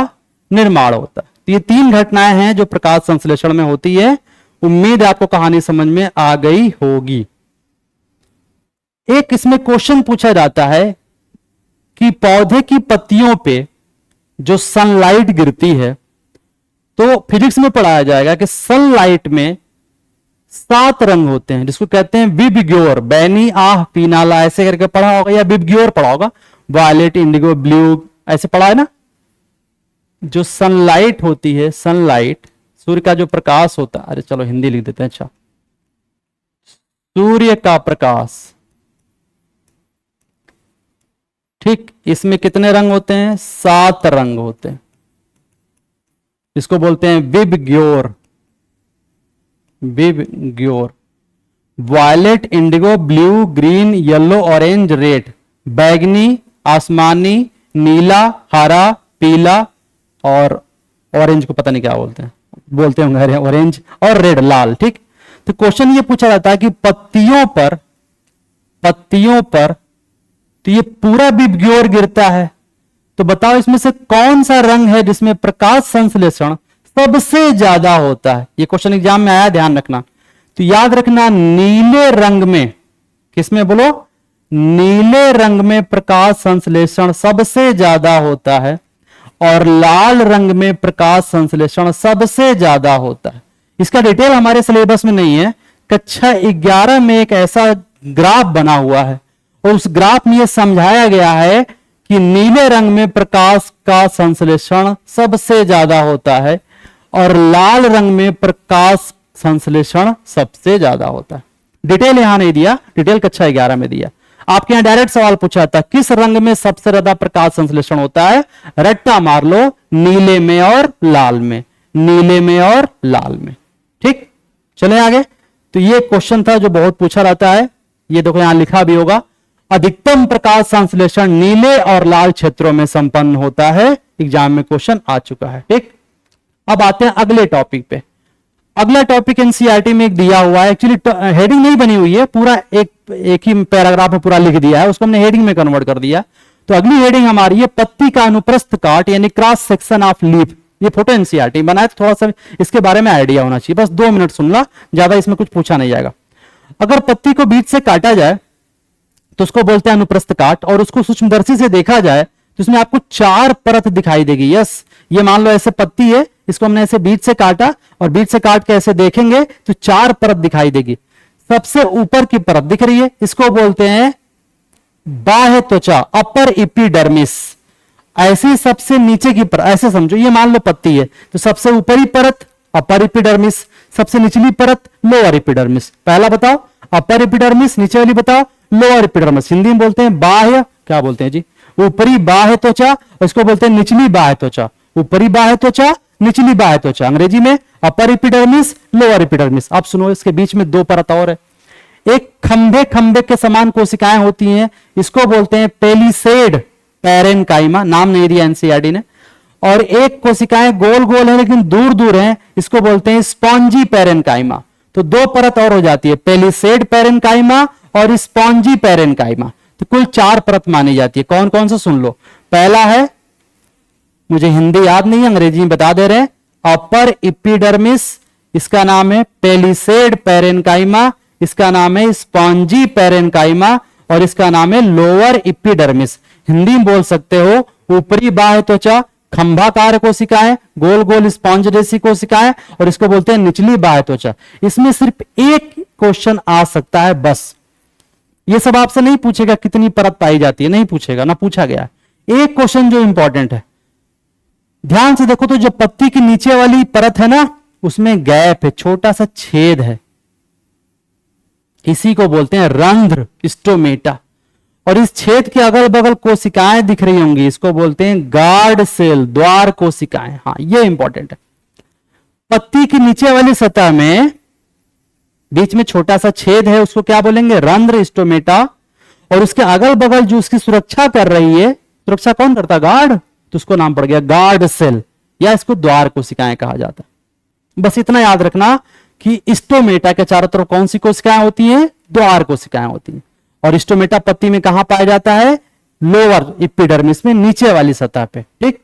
निर्माण होता है। तो ये तीन घटनाएं हैं जो प्रकाश संश्लेषण में होती है। उम्मीद है आपको कहानी समझ में आ गई होगी। एक इसमें क्वेश्चन पूछा जाता है कि पौधे की पत्तियों पे जो सनलाइट गिरती है, तो फिजिक्स में पढ़ाया जाएगा कि सनलाइट में 7 रंग होते हैं, जिसको कहते हैं विबग्योर, बैनी, आह, पीनाला, ऐसे करके पढ़ा होगा, या विबग्योर पढ़ा होगा, वायलेट, इंडिगो, ब्लू, ऐसे पढ़ा है ना। जो सनलाइट होती है, सनलाइट, सूर्य का जो प्रकाश होता है, अरे चलो हिंदी लिख देते हैं, अच्छा, सूर्य का प्रकाश, ठीक, इसमें कितने रंग होते हैं, 7 रंग होते हैं। इसको बोलते हैं VIBGYOR, VIBGYOR, violet, indigo, blue, green, yellow, orange, red, बैगनी, आसमानी, नीला, हरा, पीला, और ऑरेंज को पता नहीं क्या बोलते होंगे ऑरेंज, और रेड, लाल। ठीक, तो क्वेश्चन ये पूछा जाता है कि पत्तियों पर तो ये पूरा विबग्योर गिरता है, तो बताओ इसमें से कौन सा रंग है जिसमें प्रकाश संश्लेषण सबसे ज्यादा होता है। ये क्वेश्चन एग्जाम में आया, ध्यान रखना। तो याद रखना, नीले रंग में, किसमें बोलो, नीले रंग में प्रकाश संश्लेषण सबसे ज्यादा होता है, और लाल रंग में प्रकाश संश्लेषण सबसे ज्यादा होता है। इसका डिटेल हमारे सिलेबस में नहीं है। कक्षा 11 में एक ऐसा ग्राफ बना हुआ है, और उस ग्राफ में यह समझाया गया है कि नीले रंग में प्रकाश का संश्लेषण सबसे ज्यादा होता है, और लाल रंग में प्रकाश संश्लेषण सबसे ज्यादा होता है। डिटेल यहां नहीं दिया, डिटेल कक्षा 11 में दिया। आपके यहां डायरेक्ट सवाल पूछा था, किस रंग में सबसे ज्यादा प्रकाश संश्लेषण होता है, रट्टा मार लो, नीले में और लाल में, नीले में और लाल में। ठीक, चले आगे। तो ये क्वेश्चन था जो बहुत पूछा जाता है। ये देखो यहां लिखा भी होगा, अधिकतम प्रकाश संश्लेषण नीले और लाल क्षेत्रों में संपन्न होता है। एग्जाम में क्वेश्चन आ चुका है। ठीक, अब आते हैं अगले टॉपिक पे। अगला टॉपिक एनसीईआरटी में एक दिया हुआ है, एक्चुअली हेडिंग नहीं बनी हुई है, पूरा एक ही पैराग्राफ में पूरा लिख दिया है, उसको हमने हेडिंग में कन्वर्ट कर दिया। तो अगली हेडिंग हमारी है पत्ती का अनुप्रस्थ काट, यानी क्रॉस सेक्शन ऑफ लीफ। ये फोटो एनसीईआरटी बनाया, तो थोड़ा सा इसके बारे में आइडिया होना चाहिए। बस 2 मिनट सुन ला, ज्यादा इसमें कुछ पूछा नहीं जाएगा। अगर पत्ती को बीच से काटा जाए तो उसको बोलते हैं अनुप्रस्थ काट, और उसको सूक्ष्मदर्शी से देखा जाए तो इसमें आपको 4 परत दिखाई देगी। यस, ये मान लो ऐसे पत्ती है, इसको हमने ऐसे बीच से काटा, और बीच से काट के ऐसे देखेंगे तो 4 परत दिखाई देगी। सबसे ऊपर की परत दिख रही है, इसको बोलते हैं बाह्य त्वचा, अपर एपिडर्मिस। ऐसी सबसे नीचे की परत, ऐसे समझो, ये मान लो पत्ती है, तो सबसे ऊपरी परत अपर एपिडर्मिस, सबसे निचली परत लोअर एपिडर्मिस। पहला बताओ अपर एपिडर्मिस, नीचे वाली बताओ लोअर एपिडर्मिस। हिंदी में बोलते हैं बाह्य, क्या बोलते हैं जी, ऊपरी बाह्य त्वचा, और इसको बोलते हैं निचली बाह्य त्वचा। ऊपरी बाह्य त्वचा, निचली बाह्य त्वचा, अंग्रेजी में अपर एपिडर्मिस, लोअर एपिडर्मिस। अब सुनो, इसके बीच में 2 परत और है। एक खंभे खंभे के समान कोशिकाएं होती हैं, इसको बोलते हैं पेलिसेड पैरेनकाइमा, नाम नहीं दिया एनसीईआरटी ने। और एक कोशिकाएं गोल गोल है लेकिन दूर दूर हैं, इसको बोलते हैं स्पॉन्जी पैरेनकाइमा। तो 2 परत और हो जाती है, पेलिसेड पैरेनकाइमा और स्पॉन्जी पैरेनकाइमा। तो कुल 4 परत मानी जाती है। कौन कौन सा सुन लो। पहला है, मुझे हिंदी याद नहीं है, अंग्रेजी में बता दे रहे हैं, अपर एपिडर्मिस, इसका नाम है पेलिसेड पैरेनकाइमा, इसका नाम है स्पॉन्जी पेरेन्काइमा और इसका नाम है लोअर एपिडर्मिस। हिंदी में बोल सकते हो ऊपरी बाह्य त्वचा, खंभाकार कोशिकाएं, गोल गोल स्पॉन्ज जैसी कोशिकाएं, और इसको बोलते हैं निचली बाह्य त्वचा। इसमें सिर्फ एक क्वेश्चन आ सकता है बस। ये सब आपसे नहीं पूछेगा कितनी परत पाई जाती है, नहीं पूछेगा, ना पूछा गया। एक क्वेश्चन जो इंपॉर्टेंट है, ध्यान से देखो तो जो पत्ती की नीचे वाली परत है ना, उसमें गैप है, छोटा सा छेद है, इसी को बोलते हैं रंध्र, स्टोमेटा। और इस छेद के अगल बगल कोशिकाएं दिख रही होंगी, इसको बोलते हैं गार्ड सेल, द्वार कोशिकाएं। हाँ, ये इंपॉर्टेंट है। पत्ती की नीचे वाली सतह में बीच में छोटा सा छेद है, उसको क्या बोलेंगे? रंध्र, स्टोमेटा। और उसके अगल बगल जो उसकी सुरक्षा कर रही है, सुरक्षा कौन करता है? गार्ड, तो उसको नाम पड़ गया गार्ड सेल, या इसको द्वार कोशिकाएं कहा जाता है। बस इतना याद रखना कि स्टोमेटा के चारों तरफ कौन सी कोशिकाएं होती हैं? द्वार कोशिकाएं होती हैं। और स्टोमेटा पत्ती में कहां पाया जाता है? लोअर एपिडर्मिस में, नीचे वाली सतह पे। ठीक,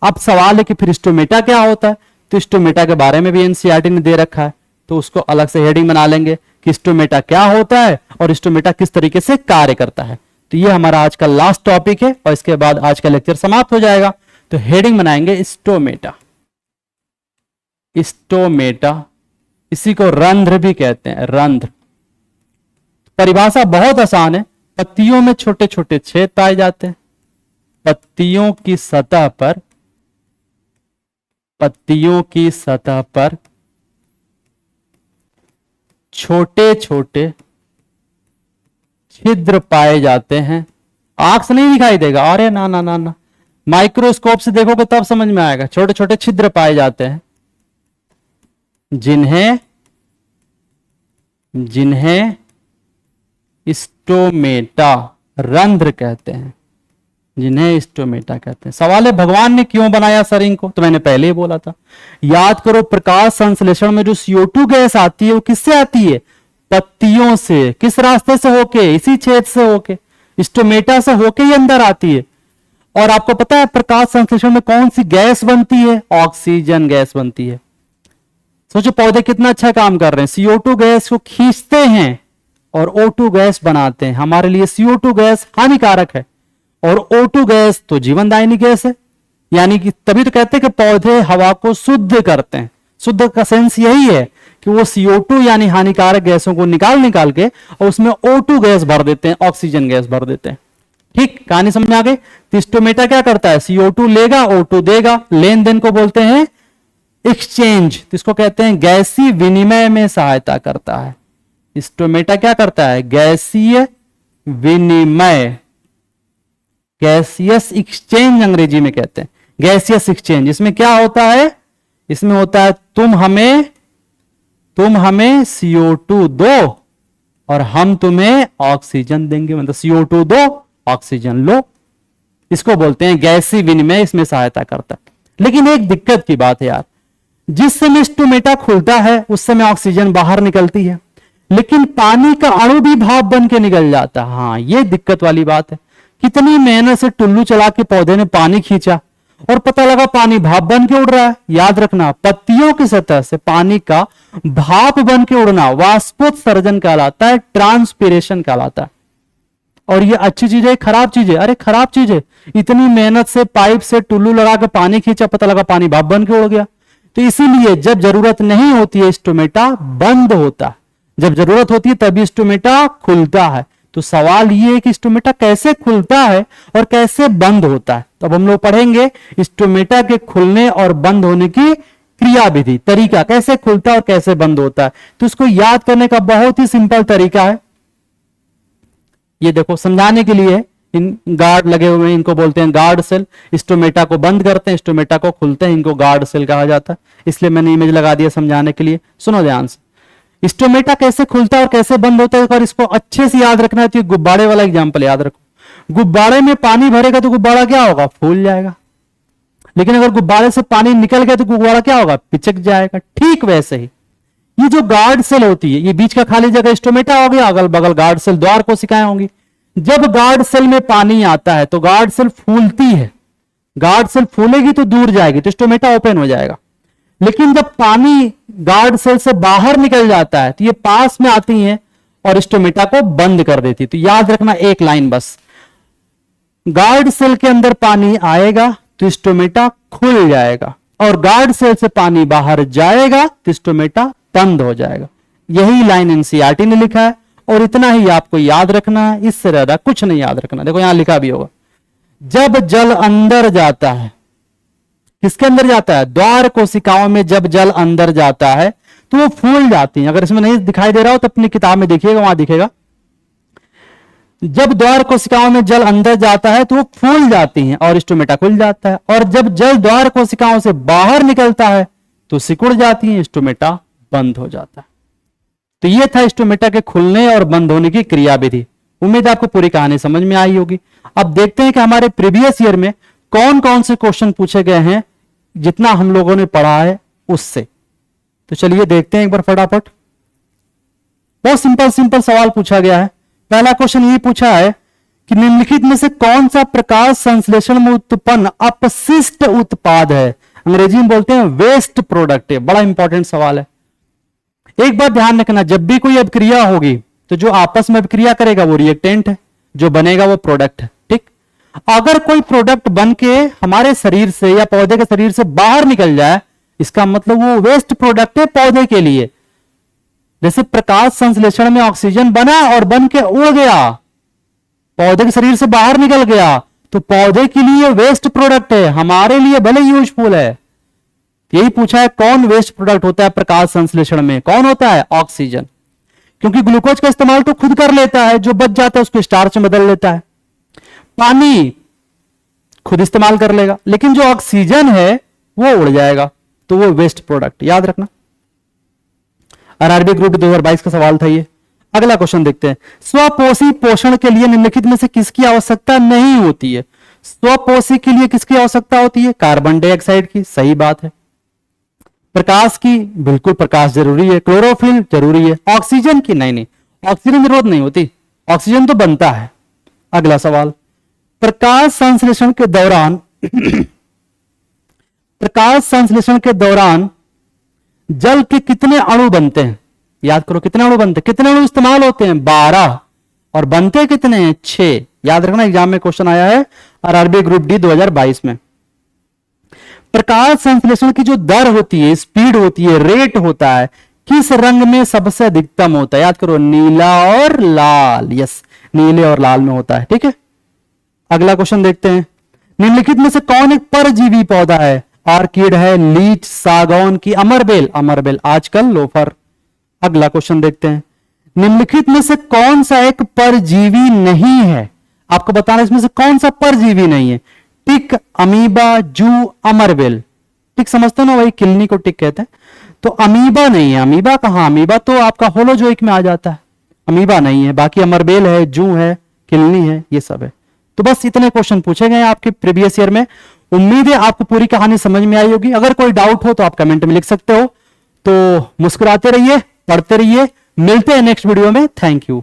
अब सवाल है कि फिर स्टोमेटा क्या होता है? तो स्टोमेटा के बारे में भी एनसीईआरटी ने दे रखा है, तो उसको अलग से हेडिंग बना लेंगे कि स्टोमेटा क्या होता है और स्टोमेटा किस तरीके से कार्य करता है। तो ये हमारा आज का लास्ट टॉपिक है और इसके बाद आज का लेक्चर समाप्त हो जाएगा। तो हेडिंग बनाएंगे स्टोमेटा। स्टोमेटा, इसी को रंध्र भी कहते हैं, रंध्र। परिभाषा बहुत आसान है, पत्तियों में छोटे छोटे छेद पाए जाते हैं, पत्तियों की सतह पर, पत्तियों की सतह पर छोटे छोटे छिद्र पाए जाते हैं। आंख से नहीं दिखाई देगा, अरे ना ना ना ना, माइक्रोस्कोप से देखोगे तब समझ में आएगा। छोटे छोटे छिद्र पाए जाते हैं जिन्हें जिन्हें स्टोमेटा, रंध्र कहते हैं, जिन्हें स्टोमेटा कहते हैं। सवाल है भगवान ने क्यों बनाया शरीर को? तो मैंने पहले ही बोला था, याद करो प्रकाश संश्लेषण में जो CO2 गैस आती है वो किससे आती है? पत्तियों से। किस रास्ते से होके? इसी छेद से होके, स्टोमेटा से होके ही अंदर आती है। और आपको पता है प्रकाश संश्लेषण में कौन सी गैस बनती है? ऑक्सीजन गैस बनती है। सोचो पौधे कितना अच्छा काम कर रहे हैं, CO2 गैस को खींचते हैं और O2 गैस बनाते हैं। हमारे लिए CO2 गैस हानिकारक है और O2 गैस तो जीवनदायिनी गैस है। यानी कि तभी तो कहते हैं कि पौधे हवा को शुद्ध करते हैं। शुद्ध का सेंस यही है कि वो CO2 यानी हानिकारक गैसों को निकाल के और उसमें O2 गैस भर देते हैं, ऑक्सीजन गैस भर देते हैं। ठीक, कहानी समझ में आ गई? तो स्टोमेटा क्या करता है? CO2 लेगा, O2 देगा, लेन देन को बोलते हैं एक्सचेंज। तो इसको कहते हैं गैसीय विनिमय में सहायता करता है। स्टोमेटा क्या करता है? गैसीय विनिमय, गैसियस एक्सचेंज अंग्रेजी में कहते हैं, गैसियस एक्सचेंज। इसमें क्या होता है? इसमें होता है तुम हमें CO2 दो और हम तुम्हें ऑक्सीजन देंगे, मतलब CO2 दो, ऑक्सीजन लो। इसको बोलते हैं गैसीय विनिमय, इसमें सहायता करता है। लेकिन एक दिक्कत की बात है यार, जिस समय स्टोमेटा खुलता है उस समय ऑक्सीजन बाहर निकलती है, लेकिन पानी का अणु भी भाप बन के निकल जाता है। हाँ, ये दिक्कत वाली बात है। कितनी मेहनत से टुल्लू चला के पौधे ने पानी खींचा और पता लगा पानी भाप बन के उड़ रहा है। याद रखना, पत्तियों की सतह से पानी का भाप बन के उड़ना वाष्पोत्सर्जन कहलाता है, ट्रांसपीरेशन कहलाता है। और ये अच्छी चीज है, खराब चीज है? अरे खराब चीज है। इतनी मेहनत से पाइप से टुल्लू लगा के पानी खींचा, पता लगा पानी भाप बन के उड़ गया। तो इसीलिए जब जरूरत नहीं होती है स्टोमेटा बंद होता है, जब जरूरत होती है तभी स्टोमेटा खुलता है। तो सवाल ये है कि स्टोमेटा कैसे खुलता है और कैसे बंद होता है। तो अब हम लोग पढ़ेंगे स्टोमेटा के खुलने और बंद होने की क्रिया विधि, तरीका, कैसे खुलता है और कैसे बंद होता है। तो इसको याद करने का बहुत ही सिंपल तरीका है। ये देखो समझाने के लिए इन गार्ड लगे हुए हैं, इनको बोलते हैं गार्ड सेल। स्टोमेटा को बंद करते हैं, स्टोमेटा को खुलते हैं, इनको गार्ड सेल कहा जाता है। इसलिए मैंने इमेज लगा दिया समझाने के लिए। सुनो ध्यान से, स्टोमेटा कैसे खुलता है और कैसे बंद होता है, और इसको अच्छे से याद रखना है। तो गुब्बारे वाला एग्जांपल याद रखो। गुब्बारे में पानी भरेगा तो गुब्बारा क्या होगा? फूल जाएगा। लेकिन अगर गुब्बारे से पानी निकल गया तो गुब्बारा क्या होगा? पिचक जाएगा। ठीक वैसे ही ये जो गार्ड सेल होती है, ये बीच का खाली जगह स्टोमेटा हो गया, अगल बगल गार्ड सेल, द्वार कोशिकाएं होंगी। जब गार्ड सेल में पानी आता है तो गार्ड सेल फूलती है। गार्ड सेल फूलेगी तो दूर जाएगी, तो स्टोमेटा ओपन हो जाएगा। लेकिन जब पानी गार्ड सेल से बाहर निकल जाता है तो ये पास में आती हैं और स्टोमेटा को बंद कर देती। तो याद रखना एक लाइन बस, गार्ड सेल के अंदर पानी आएगा तो स्टोमेटा खुल जाएगा, और गार्ड सेल से पानी बाहर जाएगा तो स्टोमेटा बंद हो जाएगा। यही लाइन एनसीईआरटी ने लिखा है, और इतना ही आपको याद रखना है, इससे ज्यादा कुछ नहीं याद रखना। देखो यहां लिखा भी होगा, जब जल अंदर जाता है, किसके अंदर जाता है? द्वार कोशिकाओं में जब जल अंदर जाता है तो वो फूल जाती हैं। अगर इसमें नहीं दिखाई दे रहा हो तो अपनी किताब में देखिएगा, वहां दिखेगा। जब द्वार कोशिकाओं में जल अंदर जाता है तो वो फूल जाती हैं और स्टोमेटा खुल जाता है, और जब जल द्वार कोशिकाओं से बाहर निकलता है तो सिकुड़ जाती हैं, स्टोमेटा बंद हो जाता है। तो ये था स्टोमेटा के खुलने और बंद होने की क्रियाविधि। उम्मीद है आपको पूरी कहानी समझ में आई होगी। अब देखते हैं कि हमारे प्रीवियस ईयर में कौन कौन से क्वेश्चन पूछे गए हैं जितना हम लोगों ने पढ़ा है उससे। तो चलिए देखते हैं एक बार फटाफट। बहुत सिंपल सिंपल सवाल पूछा गया है। पहला क्वेश्चन ये पूछा है कि निम्नलिखित में से कौन सा प्रकाश संश्लेषण में उत्पन्न अपशिष्ट उत्पाद है? अंग्रेजी में बोलते हैं वेस्ट प्रोडक्ट है। बड़ा इंपॉर्टेंट सवाल है। एक बात ध्यान रखना, जब भी कोई अभिक्रिया होगी तो जो आपस में अभिक्रिया करेगा वो रिएक्टेंट है, जो बनेगा वो प्रोडक्ट है। ठीक, अगर कोई प्रोडक्ट बन के हमारे शरीर से या पौधे के शरीर से बाहर निकल जाए, इसका मतलब वो वेस्ट प्रोडक्ट है पौधे के लिए। जैसे प्रकाश संश्लेषण में ऑक्सीजन बना और बन के उड़ गया, पौधे के शरीर से बाहर निकल गया, तो पौधे के लिए वेस्ट प्रोडक्ट है, हमारे लिए भले यूजफुल है। यही पूछा है कौन वेस्ट प्रोडक्ट होता है प्रकाश संश्लेषण में? कौन होता है? ऑक्सीजन। क्योंकि ग्लूकोज का इस्तेमाल तो खुद कर लेता है, जो बच जाता है उसको स्टार्च में बदल लेता है। पानी खुद इस्तेमाल कर लेगा, लेकिन जो ऑक्सीजन है वो उड़ जाएगा, तो वो वेस्ट प्रोडक्ट। याद रखना, आरआरबी ग्रुप 2022 का सवाल था ये। अगला क्वेश्चन देखते हैं। स्वपोषी पोषण के लिए निम्नलिखित में से किसकी आवश्यकता नहीं होती है? स्वपोषी के लिए किसकी आवश्यकता होती है? कार्बन डाइऑक्साइड की। सही बात है। प्रकाश की? बिल्कुल प्रकाश जरूरी है। क्लोरोफिल जरूरी है। ऑक्सीजन की? नहीं, ऑक्सीजन जरूरत नहीं होती, ऑक्सीजन तो बनता है। अगला सवाल, प्रकाश संश्लेषण के दौरान प्रकाश संश्लेषण के दौरान जल के कितने अणु बनते हैं? याद करो, कितने अणु बनते हैं? कितने अणु इस्तेमाल होते हैं? 12। और बनते कितने हैं? 6। याद रखना, एग्जाम में क्वेश्चन आया है आरआरबी ग्रुप डी 2022 में। प्रकाश संश्लेषण की जो दर होती है, स्पीड होती है, रेट होता है, किस रंग में सबसे अधिकतम होता है? याद करो, नीला और लाल। यस, नीले और लाल में होता है। ठीक है, अगला क्वेश्चन देखते हैं। निम्नलिखित में से कौन एक परजीवी पौधा है? ऑर्किड है, लीच, सागौन की अमरबेल? अमरबेल आजकल लोफर। अगला क्वेश्चन देखते हैं। निम्नलिखित में से कौन सा एक परजीवी नहीं है? आपको बताना इसमें से कौन सा परजीवी नहीं है। टिक, अमीबा, जू, अमरबेल। टिक समझते हो ना, वही किलनी को टिक कहते हैं। तो अमीबा नहीं है। अमीबा कहां? अमीबा तो आपका होलोजोइक में आ जाता है, अमीबा नहीं है। बाकी अमरबेल है, जू है, किलनी है, ये सब है। तो बस इतने क्वेश्चन पूछे गए आपके प्रीवियस ईयर में। उम्मीद है आपको पूरी कहानी समझ में आई होगी। अगर कोई डाउट हो तो आप कमेंट में लिख सकते हो। तो मुस्कुराते रहिए, पढ़ते रहिए। मिलते हैं नेक्स्ट वीडियो में। Thank you.